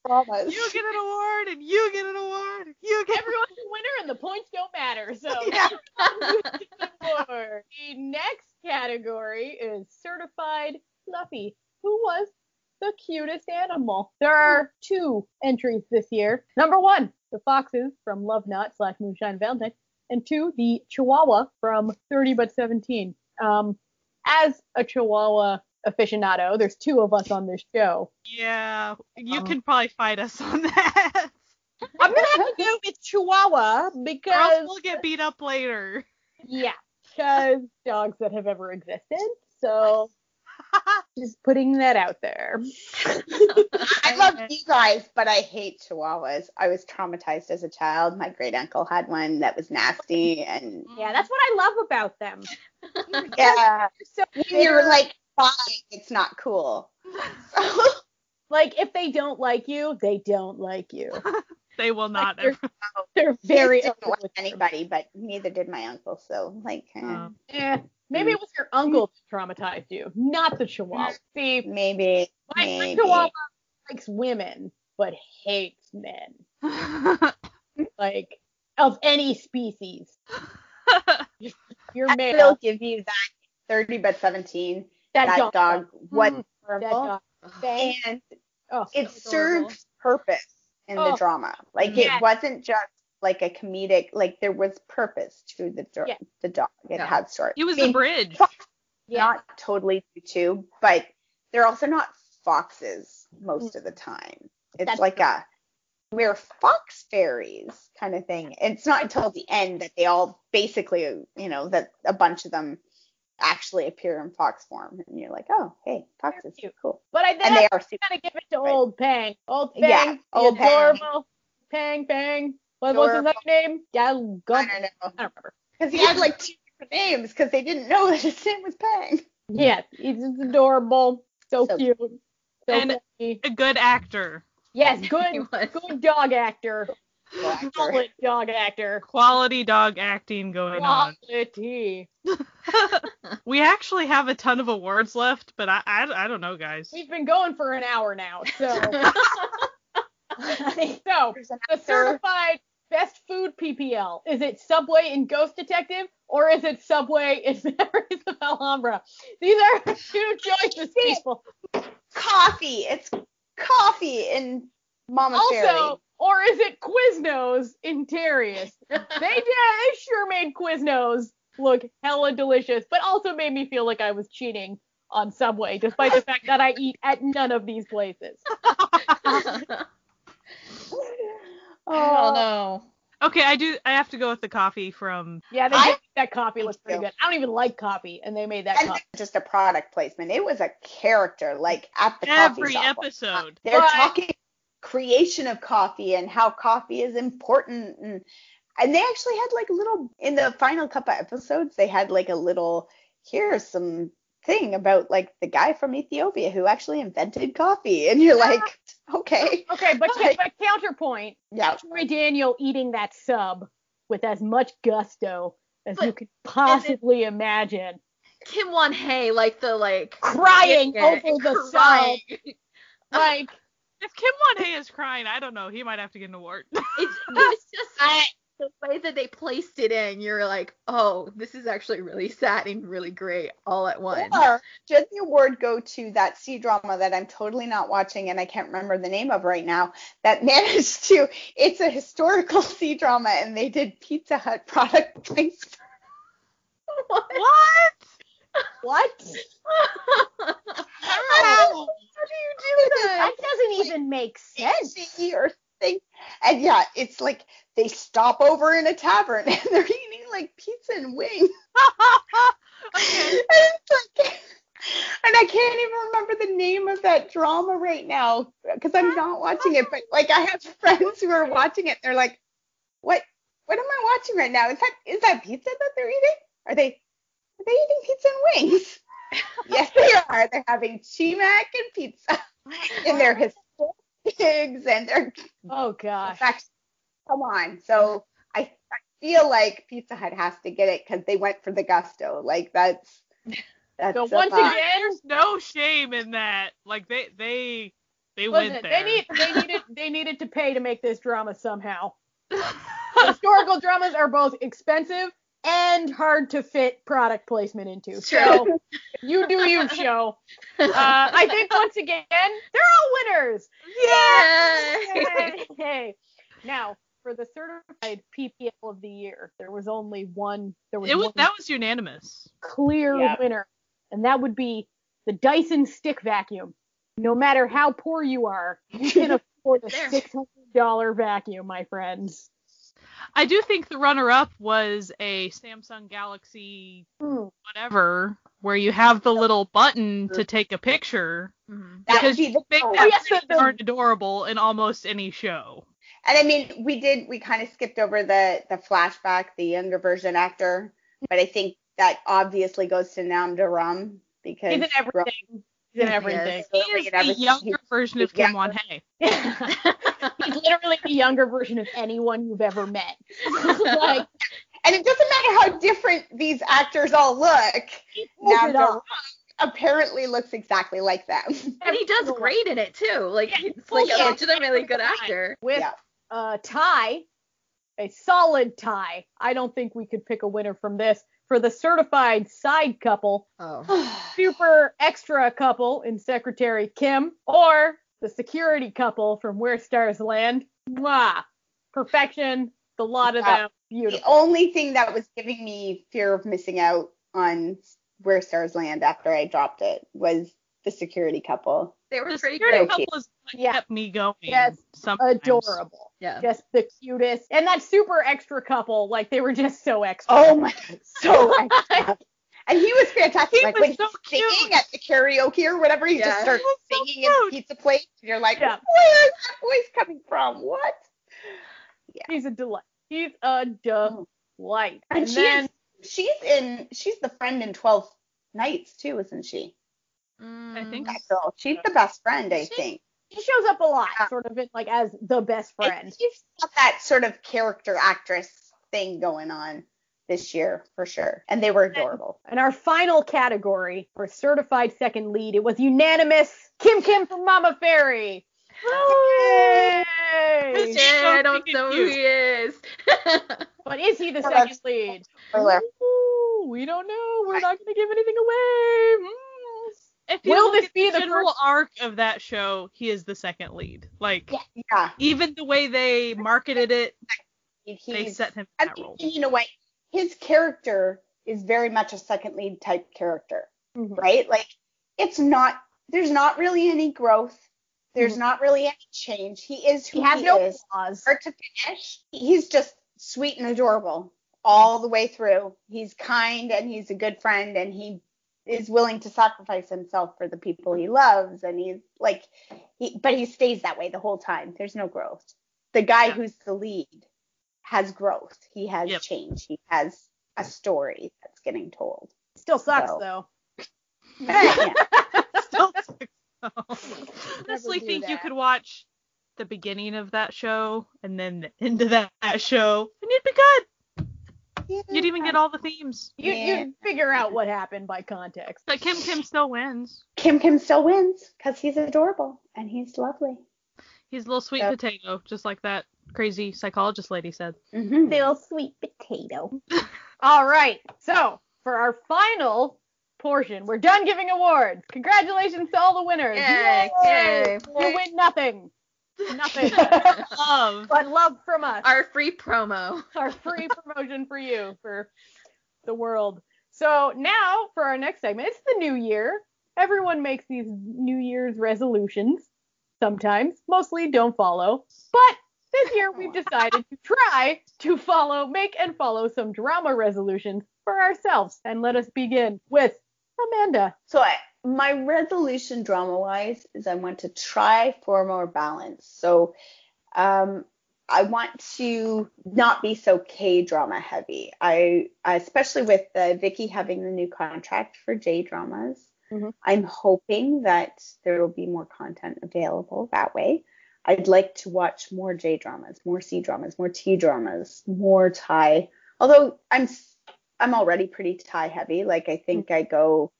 dramas. You get an award, and you get an award, and you get. Everyone's a winner, and the points don't matter. So Yeah. The next category is certified fluffy. Who was the cutest animal? There are 2 entries this year. Number 1, the foxes from Love Not / Moonshine Valentine, and 2, the Chihuahua from 30 but 17. As a Chihuahua aficionado, there's 2 of us on this show. Yeah, you can probably fight us on that. I'm gonna have to go with Chihuahua Or because else we'll get beat up later. yeah, because dogs that have ever existed. So just putting that out there. I love you guys, but I hate Chihuahuas. I was traumatized as a child. My great uncle had one that was nasty, and Yeah, that's what I love about them. yeah, So when you're like 5, it's not cool. So, like, if they don't like you, they don't like you. They will not Like, ever. They're very didn't open like with them. anybody, but neither did my uncle. So like, Maybe it was your uncle that traumatized you, not the Chihuahua. See, maybe. my Chihuahua likes women, but hates men. Like, of any species. You're I male. will give you that 30 but 17. That dog was horrible. And it served purpose in the drama. Like, it wasn't just like a comedic, like, there was purpose to the dog. It had story. It was a bridge. Not totally too, but they're also not foxes most of the time. It's like we're fox fairies kind of thing. It's not until the end that they all basically, that a bunch of them actually appear in fox form, and you're like, oh, hey, foxes, cool. But they are super. Gotta give it to Old Pang. Old Pang, Old adorable Pang. What was his other name? I don't know. I don't remember. Because he had like 2 different names because they didn't know that his name was Pang. Yeah, he's just adorable, so cute, so and funny. A good actor. Yes, good dog actor. Solid dog actor. Quality dog acting going on. Quality. We actually have a ton of awards left, but I don't know, guys. We've been going for an hour now, so. So, the certified best food PPL. Is it Subway in Ghost Detective, or is it Subway in Memories of Alhambra? These are 2 choices, people. Coffee. It's coffee in Mama Fairy. Also, or is it Quiznos in Terrius? They sure made Quiznos look hella delicious, but also made me feel like I was cheating on Subway, despite the fact that I eat at none of these places. Oh no. Okay, I have to go with the coffee from. Yeah, they did. That coffee was pretty good. I don't even like coffee, and they made that coffee. Just a product placement. It was a character, like, at the Every coffee shop. episode. They're talking creation of coffee and how coffee is important, and they actually had like little, in the final couple of episodes, they had like a little, here's some thing about like the guy from Ethiopia who actually invented coffee, and you're like, okay, but counterpoint, Troy Daniel eating that sub with as much gusto as you could possibly imagine. Kim Won-hee, crying over the sub. Like, if Kim Won-hee is crying, I don't know. He might have to get an award. It's just the way that they placed it in. You're like, oh, this is actually really sad and really great all at once. Or should the award go to that C-drama that I'm totally not watching and I can't remember the name of right now, that managed to, it's a historical C-drama and they did Pizza Hut product placement. What? How do you do that? That doesn't even make sense. Or thing. And yeah, it's like they stop over in a tavern and they're eating like pizza and wings. Okay. And I can't even remember the name of that drama right now because I'm not watching it. But like, I have friends who are watching it. They're like, "What am I watching right now? Is that pizza that they're eating? Are they eating pizza and wings?" Yes, they are. They're having chimac and pizza in their historic pigs and their. Oh gosh. Come on. So I feel like Pizza Hut has to get it because they went for the gusto. Like that's so once again, there's no shame in that. Like they went there. They needed to pay to make this drama somehow. Historical dramas are both expensive and hard to fit product placement into. So you do you, show. I think once again, they're all winners. Yay! Hey. Now, for the certified PPL of the year, there was only one. That was unanimous. Clear winner, and that would be the Dyson stick vacuum. No matter how poor you are, you can afford a $600 vacuum, my friends. I do think the runner-up was a Samsung Galaxy whatever, where you have the little button to take a picture. Mm-hmm. Because you make that darn adorable in almost any show. And I mean, we kind of skipped over the Flashback, the younger version actor, but I think that obviously goes to Nam Rum because he's in everything. He's in everything. He is the younger version of Kim Won-hee. He's literally the younger version of anyone you've ever met. Like, and it doesn't matter how different these actors all look. Nam Rum apparently looks exactly like them. And he does great in it too. Like he's like a legitimately good actor. With a tie, a solid tie. I don't think we could pick a winner from this. For the certified side couple, super extra couple in Secretary Kim, or the security couple from Where Stars Land. Mwah! Perfection, the lot of them, beautiful. The only thing that was giving me fear of missing out on Where Stars Land after I dropped it was the security couple. They were pretty security great. couple is what kept me going. Yes, sometimes. Adorable. Yeah. Just the cutest. And that super extra couple, like they were just so extra. Oh my God, so extra. And he was fantastic. He like was when so he's singing at the karaoke or whatever, he just starts singing in the pizza place. And you're like, where is that voice coming from? What? Yeah. He's a delight. He's a delight. And she's the friend in 12 Nights too, isn't she? I think that girl. She's the best friend, I think. She shows up a lot, sort of like as the best friend. She's got that sort of character actress thing going on this year for sure. And they were adorable. And our final category for certified second lead, it was unanimous. Kim from Mama Fairy. Yay! I don't know who he is. But is he the second lead? Ooh, we don't know. We're not going to give anything away. If you look at the general arc of that show, he is the second lead. Like, even the way they marketed it, they set him in that role. You know what? His character is very much a second lead type character, right? Like, there's not really any growth. There's not really any change. He is who he has no flaws. Start to finish, he's just sweet and adorable all the way through. He's kind and he's a good friend and he is willing to sacrifice himself for the people he loves, and he's like, but he stays that way the whole time. There's no growth. The guy who's the lead has growth. He has change. He has a story that's getting told. Still sucks though. Still sucks though. Honestly, think you could watch the beginning of that show and then the end of that show, and you'd be good. Yeah. You'd even get all the themes. You'd figure out what happened by context. But Kim still wins. Kim still wins because he's adorable and he's lovely. He's a little sweet potato, just like that crazy psychologist lady said. Little sweet potato. All right. So for our final portion, we're done giving awards. Congratulations to all the winners. Yay. You win nothing. Nothing. Love. But love from us. Our free promo. Our free promotion for you, for the world. So now for our next segment, it's the new year. Everyone makes these New Year's resolutions. Sometimes. Mostly don't follow. But this year we've decided to try to make and follow some drama resolutions for ourselves. And let us begin with Amanda. So my resolution drama-wise is I want to try for more balance. So I want to not be so K-drama heavy. I especially with Vicky having the new contract for J-dramas, I'm hoping that there will be more content available that way. I'd like to watch more J-dramas, more C-dramas, more T-dramas, more Thai. Although I'm already pretty Thai heavy. Like I think I go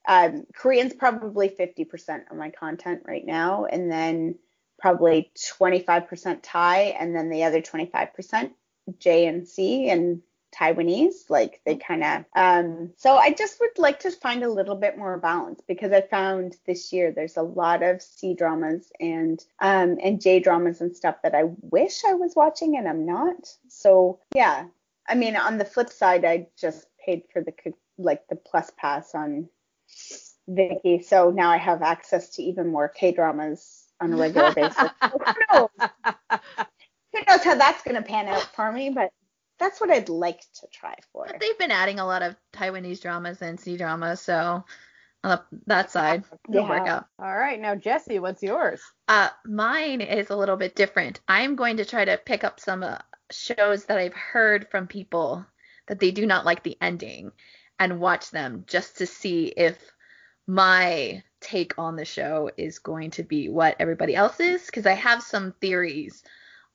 Korean's probably 50% of my content right now, and then probably 25% Thai, and then the other 25% J and C, and Taiwanese, like they kind of, so I just would like to find a little bit more balance, because I found this year there's a lot of C dramas and J dramas and stuff that I wish I was watching and I'm not. So yeah, I mean, on the flip side, I just paid for the plus pass on Viki, so now I have access to even more K dramas on a regular basis. So who knows? Who knows how that's going to pan out for me, but that's what I'd like to try for. But they've been adding a lot of Taiwanese dramas and C dramas, so on that side, it'll work out. All right, now Jessie, what's yours? Mine is a little bit different. I'm going to try to pick up some shows that I've heard from people that they do not like the ending and watch them just to see if my take on the show is going to be what everybody else is, because I have some theories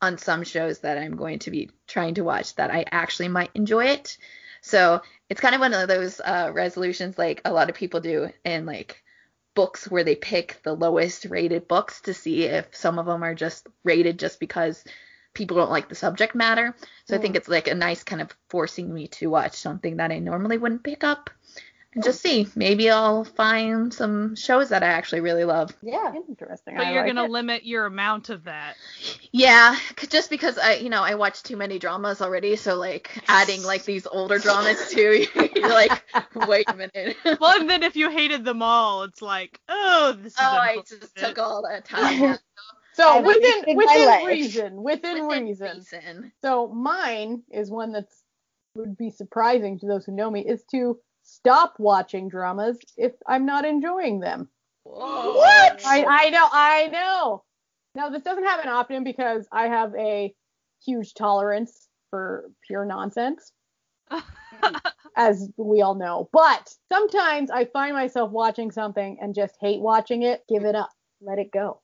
on some shows that I'm going to be trying to watch that I actually might enjoy it. So it's kind of one of those resolutions like a lot of people do in like books where they pick the lowest rated books to see if some of them are just rated just because people don't like the subject matter. So I think it's like a nice kind of forcing me to watch something that I normally wouldn't pick up. And just see, maybe I'll find some shows that I actually really love. Yeah, interesting. But you're gonna limit your amount of that. Yeah, just because I watch too many dramas already, so like adding like these older dramas too, you're like, wait a minute. Well, and then if you hated them all, it's like, oh, this is I just took all that time. So within reason. So mine is one that would be surprising to those who know me, is to stop watching dramas if I'm not enjoying them. Whoa. What? I know. Now, this doesn't happen often because I have a huge tolerance for pure nonsense, as we all know. But sometimes I find myself watching something and just hate watching it. Give it up. Let it go.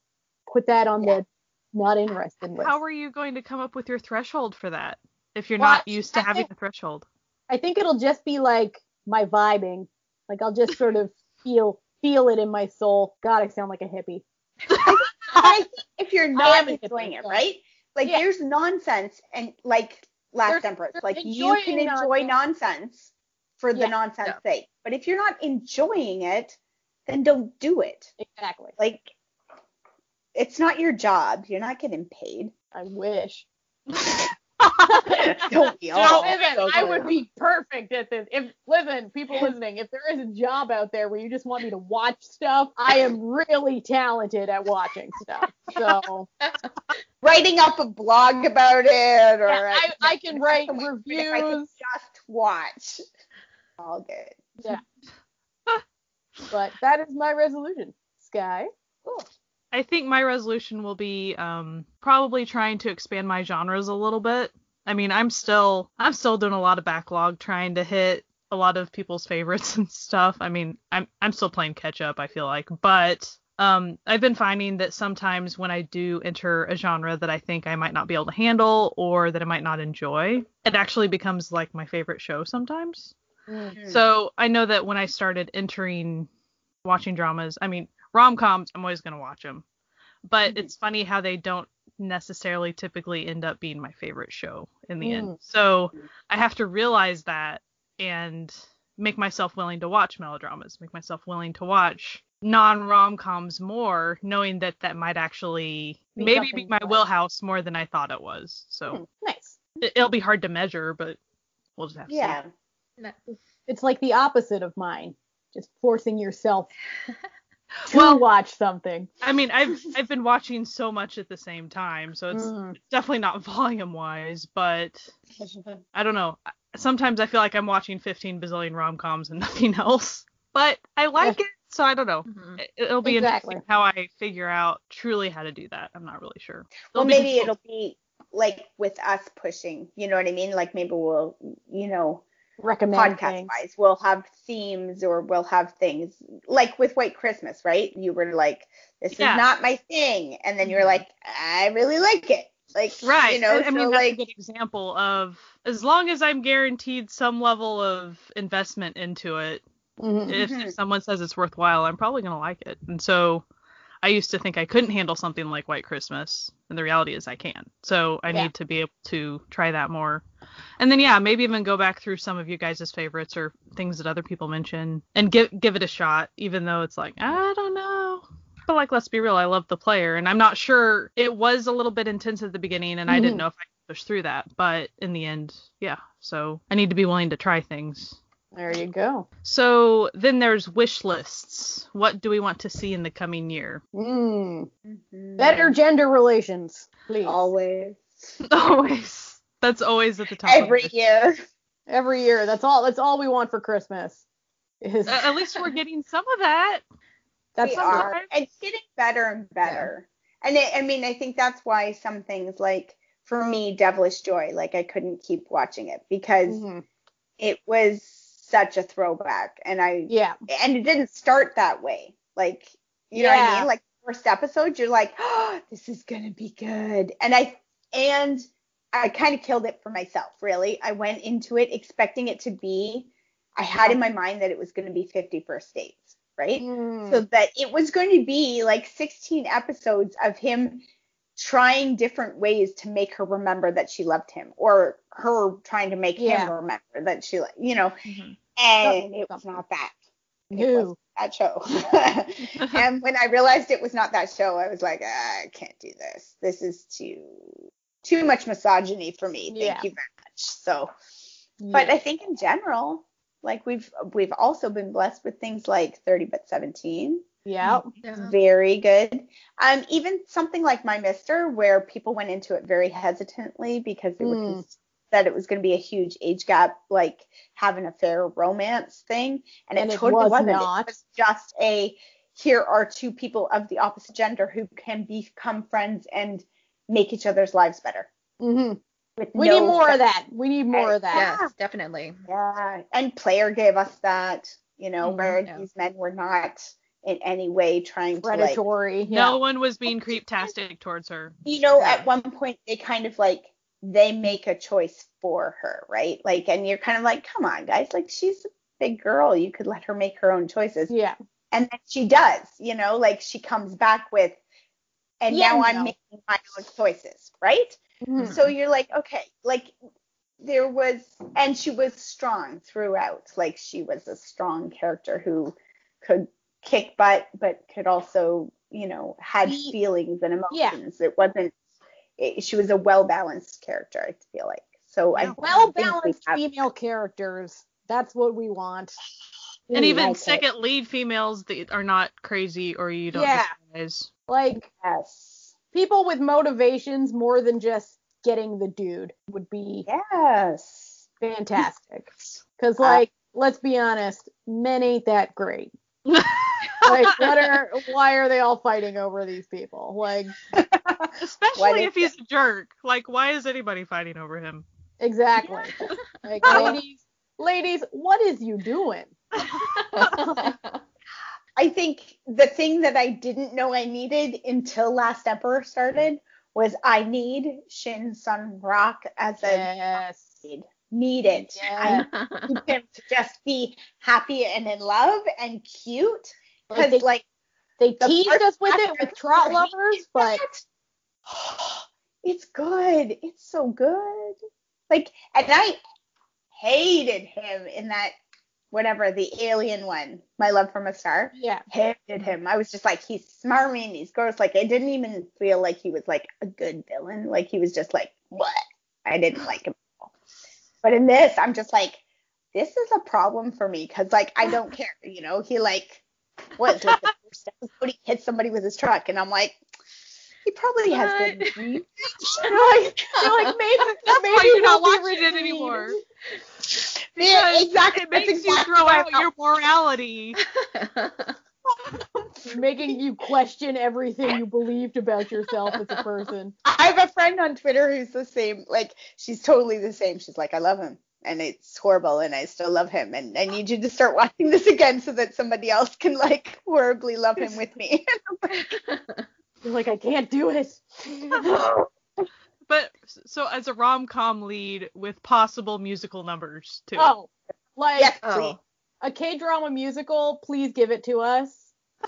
Put that on the not interested list. How are you going to come up with your threshold for that if you're not used to having a threshold? I think it'll just be like my vibing. Like I'll just sort of feel it in my soul. God, I sound like a hippie. If you're not enjoying it, right? Like there's nonsense and like Last Empress. Like you can enjoy nonsense for the nonsense sake. But if you're not enjoying it, then don't do it. Exactly. Like it's not your job. You're not getting paid. I wish. Don't we all? I would be perfect at this. People listening, if there is a job out there where you just want me to watch stuff, I am really talented at watching stuff. So writing up a blog about it, or I can write reviews. I can just watch. All good. Yeah. But that is my resolution. Sky. Cool. I think my resolution will be probably trying to expand my genres a little bit. I mean, I'm still doing a lot of backlog, trying to hit a lot of people's favorites and stuff. I mean, I'm still playing catch up, I feel like, but I've been finding that sometimes when I do enter a genre that I think I might not be able to handle or that I might not enjoy, it actually becomes like my favorite show sometimes. Mm-hmm. So I know that when I started watching dramas, I mean, rom-coms, I'm always going to watch them. But it's funny how they don't necessarily typically end up being my favorite show in the end. So I have to realize that and make myself willing to watch melodramas, make myself willing to watch non-rom-coms more, knowing that that might actually maybe be my wheelhouse more than I thought it was. So nice. It'll be hard to measure, but we'll just have to see. It's like the opposite of mine. Just forcing yourself to watch something. I mean, I've been watching so much at the same time, so it's definitely not volume-wise, but I don't know. Sometimes I feel like I'm watching 15 bazillion rom-coms and nothing else, but I like it, so I don't know. It'll be interesting how I figure out truly how to do that. I'm not really sure. Well, maybe it'll be like with us pushing, you know what I mean? Like maybe we'll, recommend podcast-wise, we'll have themes or we'll have things like with White Christmas, right? You were like, this is not my thing, and then you're like, I really like it, like, right? I so mean, that's like a good example of as long as I'm guaranteed some level of investment into it, if someone says it's worthwhile, I'm probably gonna like it, and so I used to think I couldn't handle something like White Christmas, and the reality is I can. So I need to be able to try that more. And then, maybe even go back through some of you guys' favorites or things that other people mention and give it a shot, even though it's like, I don't know. But like, let's be real, I love the player, and I'm not sure, it was a little bit intense at the beginning, and I didn't know if I could push through that. But in the end, so I need to be willing to try things. There you go. So then there's wish lists. What do we want to see in the coming year? Better gender relations, please. Always. Always. That's always at the top. Every year. Every year. That's all we want for Christmas. At least we're getting some of that. We are. It's getting better and better. Yeah. And I think that's why some things, like, for me, Devilish Joy, like, I couldn't keep watching it because it was such a throwback, and it didn't start that way. Like, you know what I mean? Like, first episode, you're like, oh, this is gonna be good. And I kind of killed it for myself, really. I went into it expecting it to be, I had in my mind that it was going to be 50 First Dates, right? So that it was going to be like 16 episodes of him trying different ways to make her remember that she loved him, or her trying to make him remember that she, and it was not that. It was that show. And when I realized it was not that show, I was like, I can't do this. This is too much misogyny for me. Thank you very much. So, but I think in general, like, we've also been blessed with things like 30 but 17. Yeah. Very good. Even something like My Mister, where people went into it very hesitantly because it was that it was going to be a huge age gap, like, have an affair romance thing, and it totally wasn't. It was just here are two people of the opposite gender who can become friends and make each other's lives better. We need more of that. We need more of that. Yes, definitely. Yeah, and Player gave us that, where these men were not in any way trying predatory. to, no one was being creep-tastic towards her. At one point they kind of like, they make a choice for her, right? Like, and you're kind of like, come on, guys, like, she's a big girl, you could let her make her own choices. Yeah. And then she does, like, she comes back with, and now I'm making my own choices, right? So you're like, okay, like, there was, and she was strong throughout. Like, she was a strong character who could kick butt, but could also, had feelings and emotions. It wasn't, she was a well-balanced character, I feel like. So well-balanced female characters. That's what we want. And even second lead females that are not crazy or you don't despise. Like, people with motivations more than just getting the dude would be fantastic. Because, like, let's be honest, men ain't that great. Like, why are they all fighting over these people? Like, especially if he's a jerk. Like, why is anybody fighting over him? Exactly. Like, ladies, what is you doing? I think the thing that I didn't know I needed until Last Emperor started was I need Shin Sun Rock as a need it. Yes. I need him to just be happy and in love and cute. Because, like, they teased us with it with Trot Lovers, but it's good. It's so good. Like, and I hated him in that, whatever, the alien one, My Love from a Star. Yeah. Hated him. I was just like, he's smarmy and he's gross. Like, I didn't even feel like he was, like, a good villain. Like, he was just like, what? I didn't like him. But in this, I'm just like, this is a problem for me because, like, I don't care. He, like, was like the first episode he hit somebody with his truck, and I'm like, he probably has good dreams. You're like, maybe you're not watching it anymore. Yeah, exactly. It makes you throw out your morality. Making you question everything you believed about yourself as a person. I have a friend on Twitter who's the same. Like, she's totally the same. She's like, I love him, and it's horrible, and I still love him, and I need you to start watching this again so that somebody else can, like, horribly love him with me. You're like, I can't do it. But so as a rom-com lead with possible musical numbers too. Oh, like, yes, a K-drama musical, please give it to us.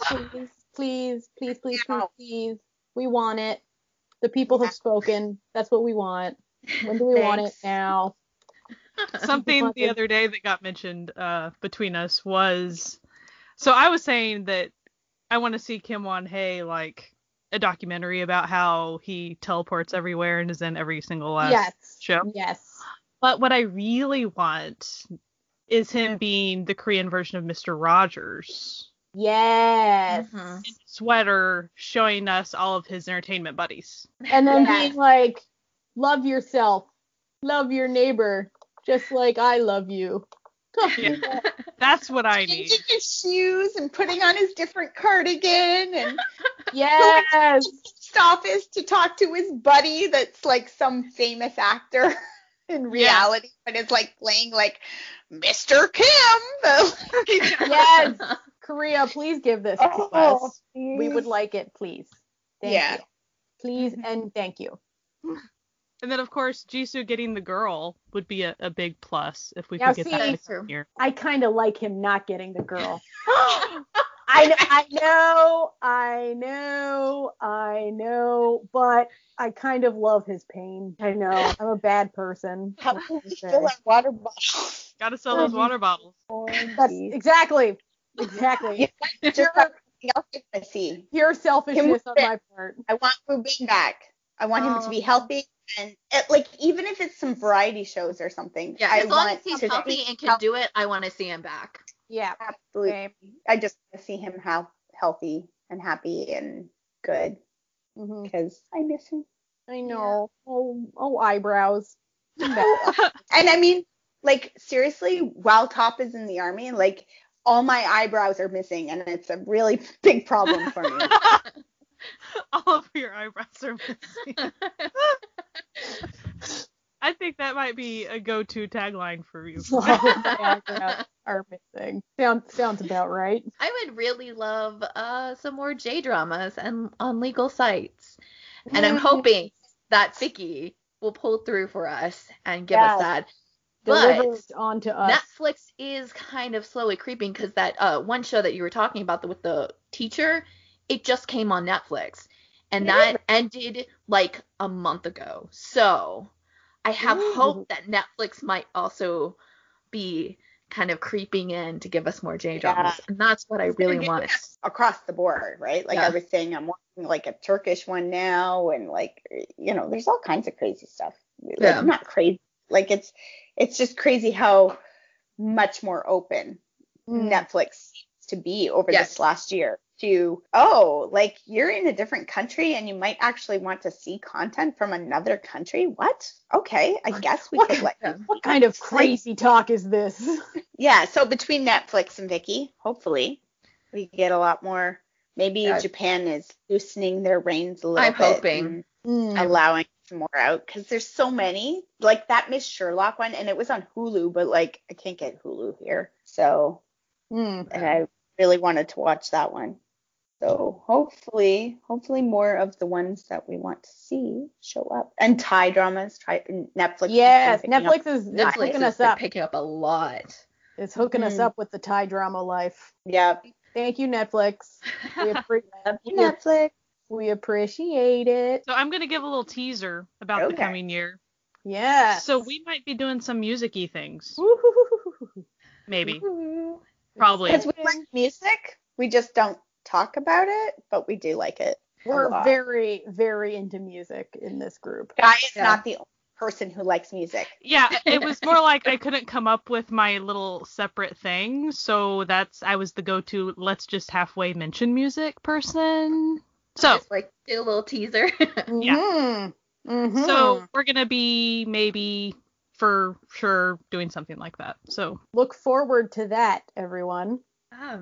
Please. please, please, please, please, Now. please. We want it. The people have spoken. That's what we want. When do we want it? Thanks. Now. Something the other day that got mentioned between us was, so I was saying that I want to see Kim Won-hye like a documentary about how he teleports everywhere and is in every single last show. Yes. But what I really want is him being the Korean version of Mr. Rogers. Yes. Mhm. In a sweater showing us all of his entertainment buddies. And then Yes. being like, love yourself. Love your neighbor. Just like I love you. Yeah. That's what I need. Changing his shoes and putting on his different cardigan and Yes. going to the post office to talk to his buddy that's like some famous actor in reality, but it's like playing like Mr. Kim. Yes. Korea, please give this to Oh, us. We would like it, please. Thank Yeah. you. Please and thank you. And then, of course, Jisoo getting the girl would be a big plus if we Now, could get see, that That's true. here. I kind of like him not getting the girl. I know, but I kind of love his pain. I know. I'm a bad person. How can we fill our water bottles? Gotta sell those water bottles. That's exactly. Exactly. Just something else I want to see. Pure selfishness on my part. I want Rubin back. I want him to be healthy and like even if it's some variety shows or something. Yeah, I as long as want he's to healthy see and can do it, I want to see him back. Yeah. absolutely. Same. I just want to see him healthy and happy and good Mhm. because I miss him. I know. Oh, eyebrows. And I mean, like seriously, while Top is in the army, like all my eyebrows are missing, and it's a really big problem for me. All of your eyebrows are missing. I think that might be a go-to tagline for you. All my eyebrows are missing. Sounds about right. I would really love some more J dramas and on legal sites, and I'm hoping that Vicky will pull through for us and give us that. Deliver But it onto us. Netflix is kind of slowly creeping because that one show that you were talking about with the teacher, it just came on Netflix, and that ended like a month ago. So I have hope that Netflix might also be kind of creeping in to give us more J dramas, and that's what I really want. Across the board, right? Like I was saying, I'm watching like a Turkish one now, and like there's all kinds of crazy stuff. Like not crazy, like it's just crazy how much more open Netflix seems to be over this last year to like you're in a different country and you might actually want to see content from another country. What? Okay, I guess we could what kind of crazy talk is this? Yeah, so between Netflix and Vicky, hopefully we get a lot more. Maybe Japan is loosening their reins a little bit. I'm hoping. Allowing some more out because there's so many. Like that Miss Sherlock one, and it was on Hulu, but like I can't get Hulu here. So and I really wanted to watch that one. So hopefully more of the ones that we want to see show up. And Thai dramas, Netflix. Yes, Netflix is hooking us up. Picking up a lot. It's hooking us up with the Thai drama life. Yep. Thank you, Netflix. Netflix. We appreciate it. So I'm going to give a little teaser about the coming year. Yeah. So we might be doing some music-y things. Woo-hoo-hoo-hoo-hoo. Maybe. Woo-hoo. Probably. Because we like music, we just don't talk about it, but we do like it. We're very, very into music in this group. Guy is not the only person who likes music. Yeah, it was more like I couldn't come up with my little separate thing, so I was the go-to let's just halfway mention music person. So just like did a little teaser. Yeah. Mm-hmm. So we're gonna be maybe for sure doing something like that. So look forward to that, everyone.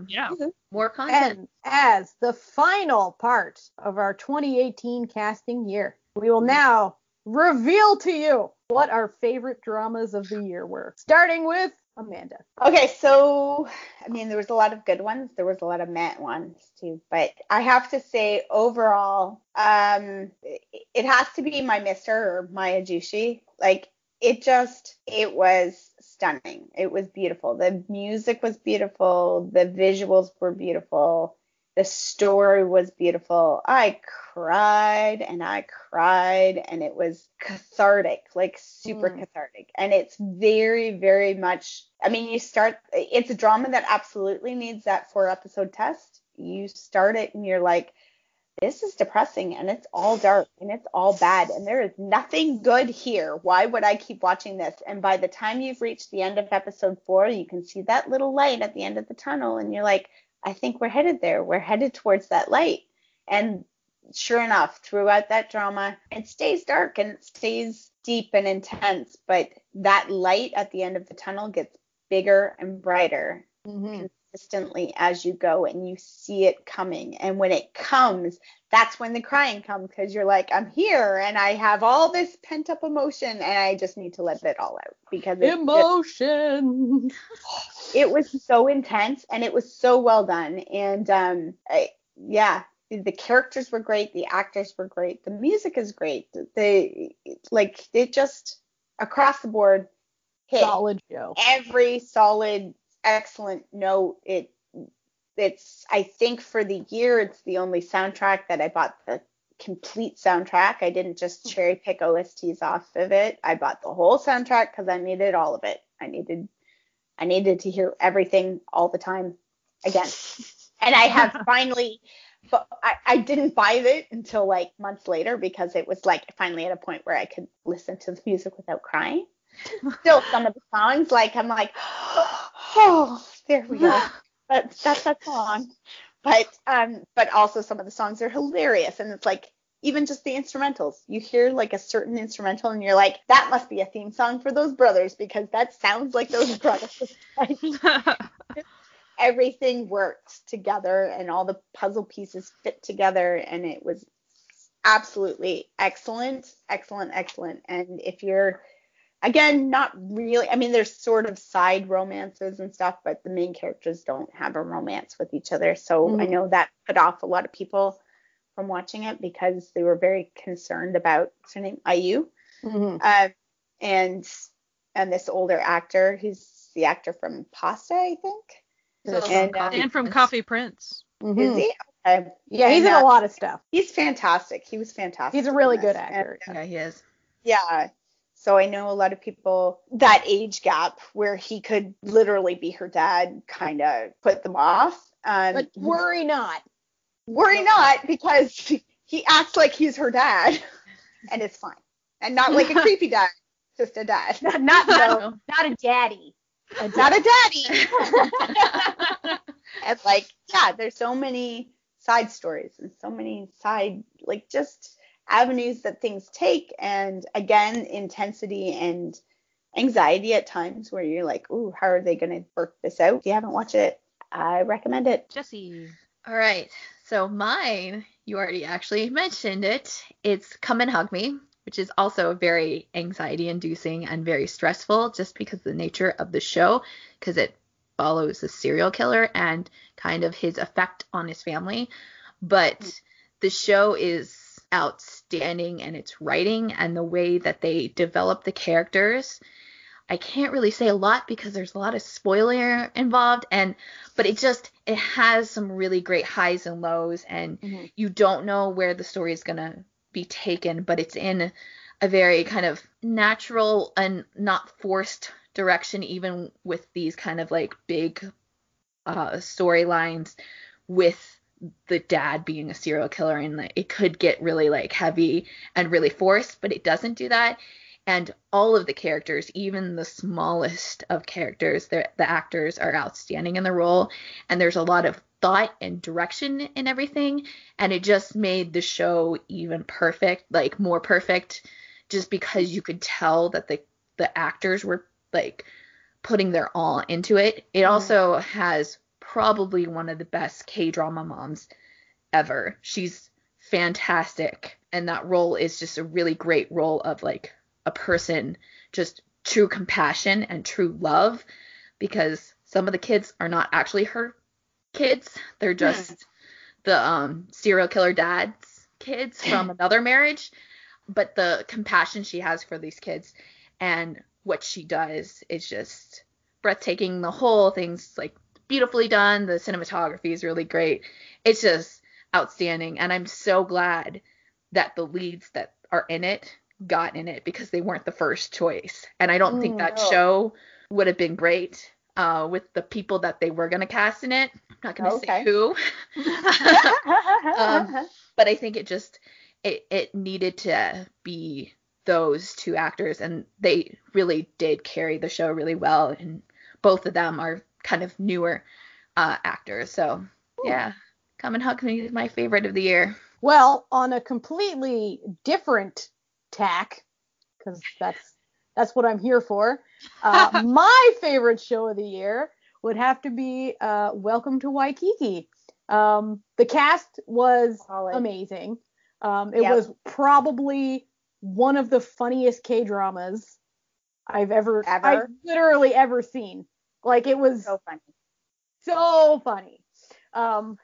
Yeah. More content. And as the final part of our 2018 casting year, we will now reveal to you what our favorite dramas of the year were. Starting with Amanda. Okay, so, I mean, there was a lot of good ones. There was a lot of meh ones, too. But I have to say, overall, it has to be my Mr. or my Ajushi. Like, it was stunning. It was beautiful. The music was beautiful. The visuals were beautiful. The story was beautiful. I cried and it was cathartic, like super cathartic. And it's very, very much, I mean, it's a drama that absolutely needs that 4-episode test. You start it and you're like, this is depressing and it's all dark and it's all bad and there is nothing good here. Why would I keep watching this? And by the time you've reached the end of episode 4, you can see that little light at the end of the tunnel and you're like, I think we're headed there. We're headed towards that light. And sure enough, throughout that drama, it stays dark and it stays deep and intense, but that light at the end of the tunnel gets bigger and brighter consistently as you go, and you see it coming. And when it comes, that's when the crying comes, because you're like, I'm here and I have all this pent up emotion and I just need to let it all out, because emotion. It was so intense and it was so well done. And the characters were great, the actors were great, the music is great. It just across the board hit solid show. Every solid, excellent note. It's I think for the year it's the only soundtrack that I bought the complete soundtrack. I didn't just cherry pick OSTs off of it. I bought the whole soundtrack because I needed all of it. I needed to hear everything all the time again. And I have finally, but I didn't buy it until like months later, because it was like finally at a point where I could listen to the music without crying. Still, some of the songs, like I'm like, oh, there we go. But that's that song. But also some of the songs are hilarious, and it's like even just the instrumentals. You hear like a certain instrumental, and you're like, that must be a theme song for those brothers, because that sounds like those brothers. Everything worked together, and all the puzzle pieces fit together, and it was absolutely excellent. And if you're, again, not really, I mean, there's sort of side romances and stuff, but the main characters don't have a romance with each other. So I know that put off a lot of people from watching it, because they were very concerned about, what's her name, IU, and this older actor, who's the actor from Pasta, I think. And from Coffee Prince. Is he? Okay. Yeah, he's in a lot of stuff. He's fantastic. He was fantastic. He's a really good actor. Yeah, he is. Yeah. So I know a lot of people, that age gap where he could literally be her dad, kind of put them off. But worry not. Worry not, because he acts like he's her dad, and it's fine. And not like a creepy dad, just a dad. Not a daddy. Not a daddy. And like, yeah, there's so many side stories and so many side, like, just avenues that things take, and again, intensity and anxiety at times where you're like, ooh, how are they going to work this out? If you haven't watched it, I recommend it. Jessie. All right. So mine, you already actually mentioned it. It's Come and Hug Me, which is also very anxiety inducing and very stressful, just because of the nature of the show, because it follows a serial killer and kind of his effect on his family. But the show is outstanding in its writing and the way that they develop the characters. I can't really say a lot because there's a lot of spoiler involved, but it has some really great highs and lows, and you don't know where the story is going to be taken, but it's in a very kind of natural and not forced direction, even with these kind of like big storylines with the dad being a serial killer, and it could get really like heavy and really forced, but it doesn't do that. And all of the characters, even the smallest of characters, the actors are outstanding in the role, and there's a lot of thought and direction in everything, and it just made the show even perfect, like more perfect, just because you could tell that the actors were like putting their all into it. It also has probably one of the best K-drama moms ever. She's fantastic, and that role is just a really great role of like a person, just true compassion and true love, because some of the kids are not actually her kids. They're just the serial killer dad's kids from another marriage. But the compassion she has for these kids and what she does is just breathtaking. The whole thing's like beautifully done. The cinematography is really great. It's just outstanding. And I'm so glad that the leads that are in it got in it because they weren't the first choice. And I don't think that show would have been great with the people that they were going to cast in it. I'm not going to say who. But I think it needed to be those two actors, and they really did carry the show really well, and both of them are kind of newer actors. So yeah, Come and Hug Me is my favorite of the year. Well, on a completely different tack, because that's what I'm here for, my favorite show of the year would have to be Welcome to Waikiki. The cast was amazing. It was probably one of the funniest K-dramas I've literally ever seen. Like, it was so funny. And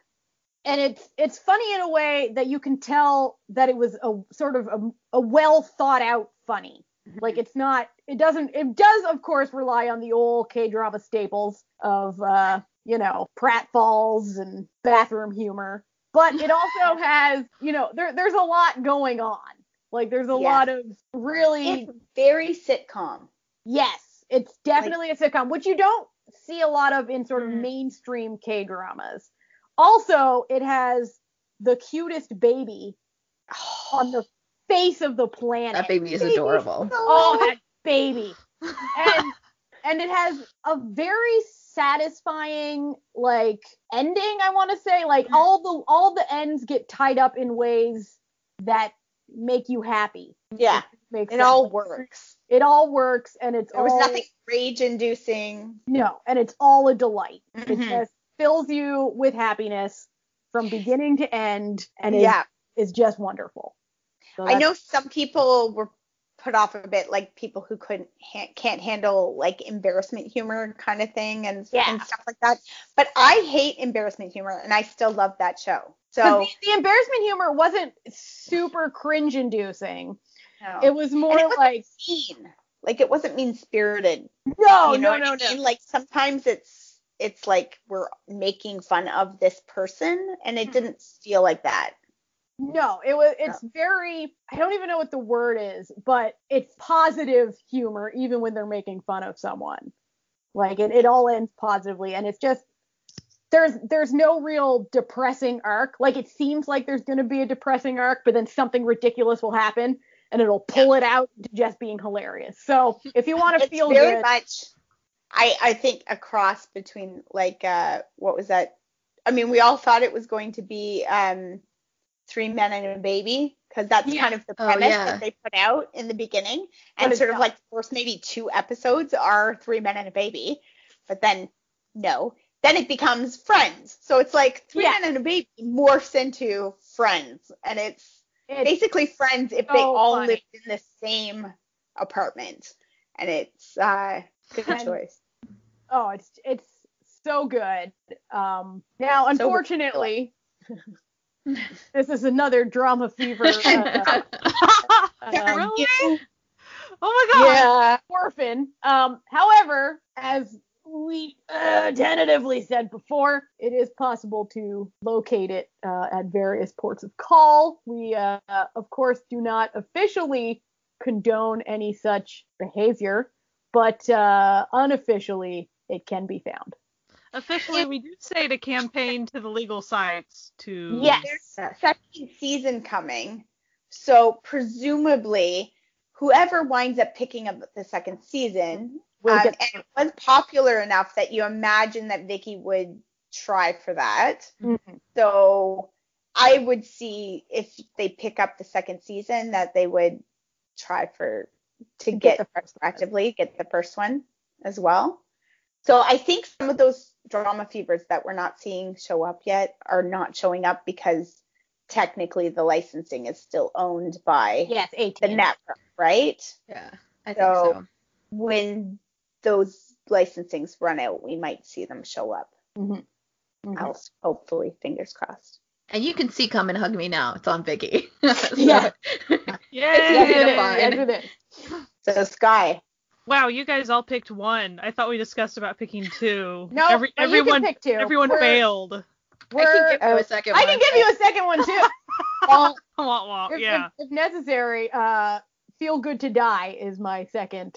it's funny in a way that you can tell that it was a sort of a well thought out funny. Like, it does of course rely on the old K-drama staples of pratfalls and bathroom humor, but it also has, there's a lot going on. Like, there's a lot of really... It's very sitcom. Yes, it's definitely a sitcom, which you don't see a lot of in sort of mainstream K-dramas. Also, it has the cutest baby on the face of the planet. That baby is adorable. Oh, that baby. And it has a very satisfying, like, ending, I want to say. Like, all the ends get tied up in ways that make you happy. Yeah. It all works. It all works, and there was nothing rage-inducing. No, and it's all a delight. It just fills you with happiness from beginning to end, and it's just wonderful. So I know some people were put off a bit, like people who can't handle like embarrassment humor kind of thing and stuff like that. But I hate embarrassment humor, and I still love that show. So the embarrassment humor wasn't super cringe-inducing. No. It was more like mean. Like, it wasn't mean-spirited. No. Like, sometimes it's like we're making fun of this person, and it didn't feel like that. No, it's very, I don't even know what the word is, but it's positive humor even when they're making fun of someone. Like, it all ends positively, and it's just, there's no real depressing arc. Like, it seems like there's going to be a depressing arc, but then something ridiculous will happen, and it'll pull it out to just being hilarious. So if you want to feel good. It's very much, I think, a cross between, like, what was that? I mean, we all thought it was going to be Three Men and a Baby, because that's kind of the premise that they put out in the beginning. And sort of like the first maybe 2 episodes are Three Men and a Baby. But then, no. Then it becomes Friends. So it's like Three Men and a Baby morphs into Friends. And it's basically Friends if they all lived in the same apartment. And it's good choice. Oh, it's so good. Now, unfortunately, this is another drama fever. Really? Oh my god. Yeah. Orphan. However, as we tentatively said before, it is possible to locate it at various ports of call. We, of course, do not officially condone any such behavior, but unofficially, it can be found. Officially, we do say to campaign to the legal sites to... Yes, there's a second season coming. So presumably, whoever winds up picking up the second season, and it was popular enough that you imagine that Vicky would try for that. Mm-hmm. So I would see if they pick up the second season that they would try to get the first one as well. So I think some of those drama fevers that we're not seeing show up yet are not showing up because technically the licensing is still owned by the network, right? Yeah, I think so. When those licensings run out, we might see them show up. Mm-hmm. Mm-hmm. Else, hopefully, fingers crossed. And you can see Come and Hug Me now. It's on Viki. Yeah. So Sky, Wow, you guys all picked one. I thought we discussed about picking two. No, but you everyone can pick two. Everyone failed. I can give you a second one. I can give you a second one too. Well, If necessary, Feel Good to Die is my second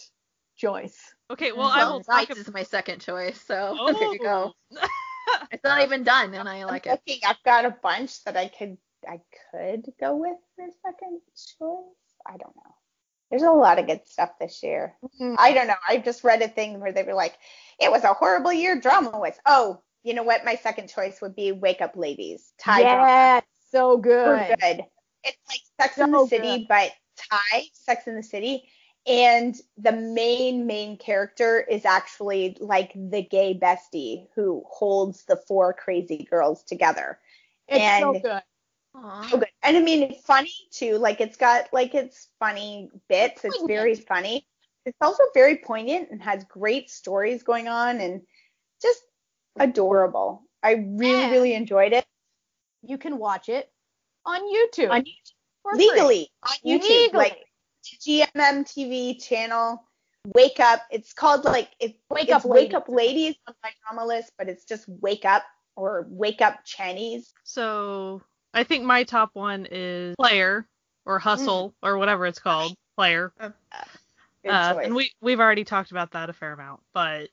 choice. Okay, well, I will talk This is my second choice, so Oh. there you go. It's not even done, and I like it. I've got a bunch that I could go with for second choice. I don't know. There's a lot of good stuff this year. Mm-hmm. I don't know. I just read a thing where they were like, it was a horrible year drama-wise. Oh, you know what? My second choice would be Wake Up Ladies. Thai drama. So good. Super good. It's like Sex in the City, but Thai Sex in the City. And the main character is actually like the gay bestie who holds the four crazy girls together. It's so good. So good. And I mean, it's funny too. Like it's got like its funny bits. It's very funny. It's also very poignant and has great stories going on and just adorable. I really enjoyed it. You can watch it on YouTube. Legally on YouTube. Legally. Like GMM TV channel. Wake Up. It's called like Wake Up Ladies on my drama list, but it's just Wake Up or Wake Up Chinese. So I think my top one is Player or Hustle or whatever it's called. Player. And we've already talked about that a fair amount, but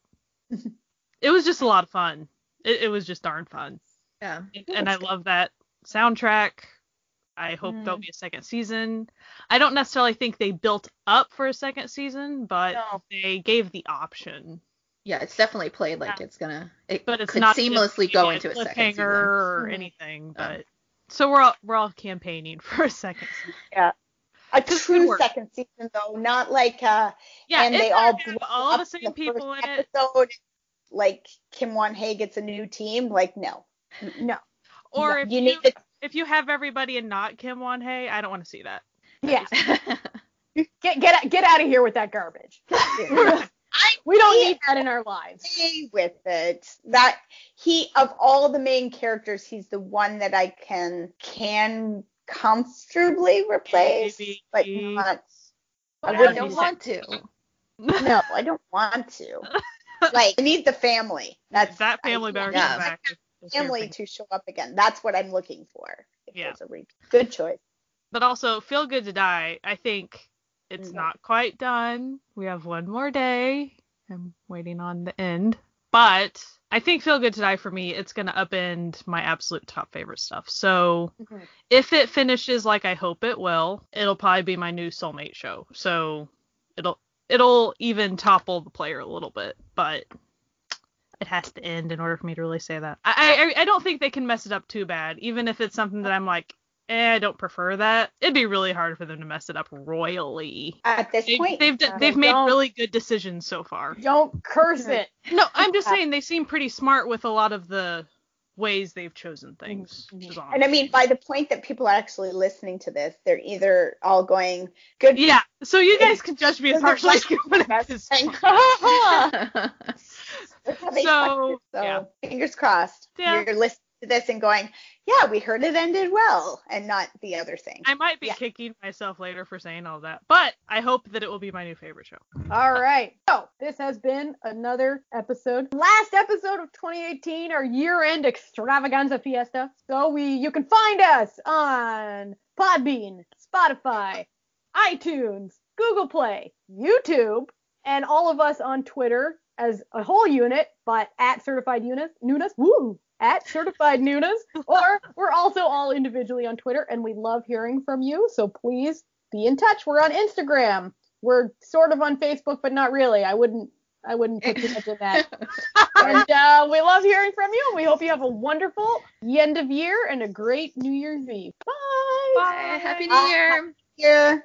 it was just a lot of fun. It was just darn fun. Yeah. And I love that soundtrack. I hope there'll be a second season. I don't necessarily think they built up for a second season, but they gave the option. Yeah, it's definitely played like it's gonna. But it's could not seamlessly go into a second season or anything. But so we're all campaigning for a second season. Yeah. A true second season though, not like and they all blew all up the same people in episode, it. Like Kim Won-hee gets a new team. Like no. Or no. If you have everybody and not Kim Won-hee, I don't want to see that. Yeah. get out of here with that garbage. We don't need that in our lives. With it, that of all the main characters, he's the one that I can comfortably replace, but not. I don't want to. No, I don't want to. Like, I need the family. That family better come back. Family to show up again. That's what I'm looking for. Good choice. But also, Feel Good to Die. I think it's not quite done. We have one more day. I'm waiting on the end. But I think Feel Good to Die for me, it's going to upend my absolute top favorite stuff. So if it finishes like I hope it will, it'll probably be my new soulmate show. So it'll even topple the Player a little bit, but it has to end in order for me to really say that. I don't think they can mess it up too bad, even if it's something that I'm like, I don't prefer that. It'd be really hard for them to mess it up royally. At this point. They've made really good decisions so far. Don't curse it. No, I'm just saying they seem pretty smart with a lot of the ways they've chosen things. And I mean, by the point that people are actually listening to this, they're either all going, good. Yeah, so you guys can judge me as harshly as you want. So, fingers crossed. Yeah. You're listening to this and going, yeah, we heard it ended well, and not the other thing. I might be kicking myself later for saying all that, but I hope that it will be my new favorite show. All right. So this has been another episode. Last episode of 2018, our year-end extravaganza fiesta. So you can find us on Podbean, Spotify, iTunes, Google Play, YouTube, and all of us on Twitter as a whole unit, but at Certified Noonas, woo! At Certified Noonas, or we're also all individually on Twitter, and we love hearing from you, so please be in touch. We're on Instagram. We're sort of on Facebook, but not really. I wouldn't put too much in that. And we love hearing from you, and we hope you have a wonderful end of year and a great New Year's Eve. Bye! Bye! Happy New Year! Yeah.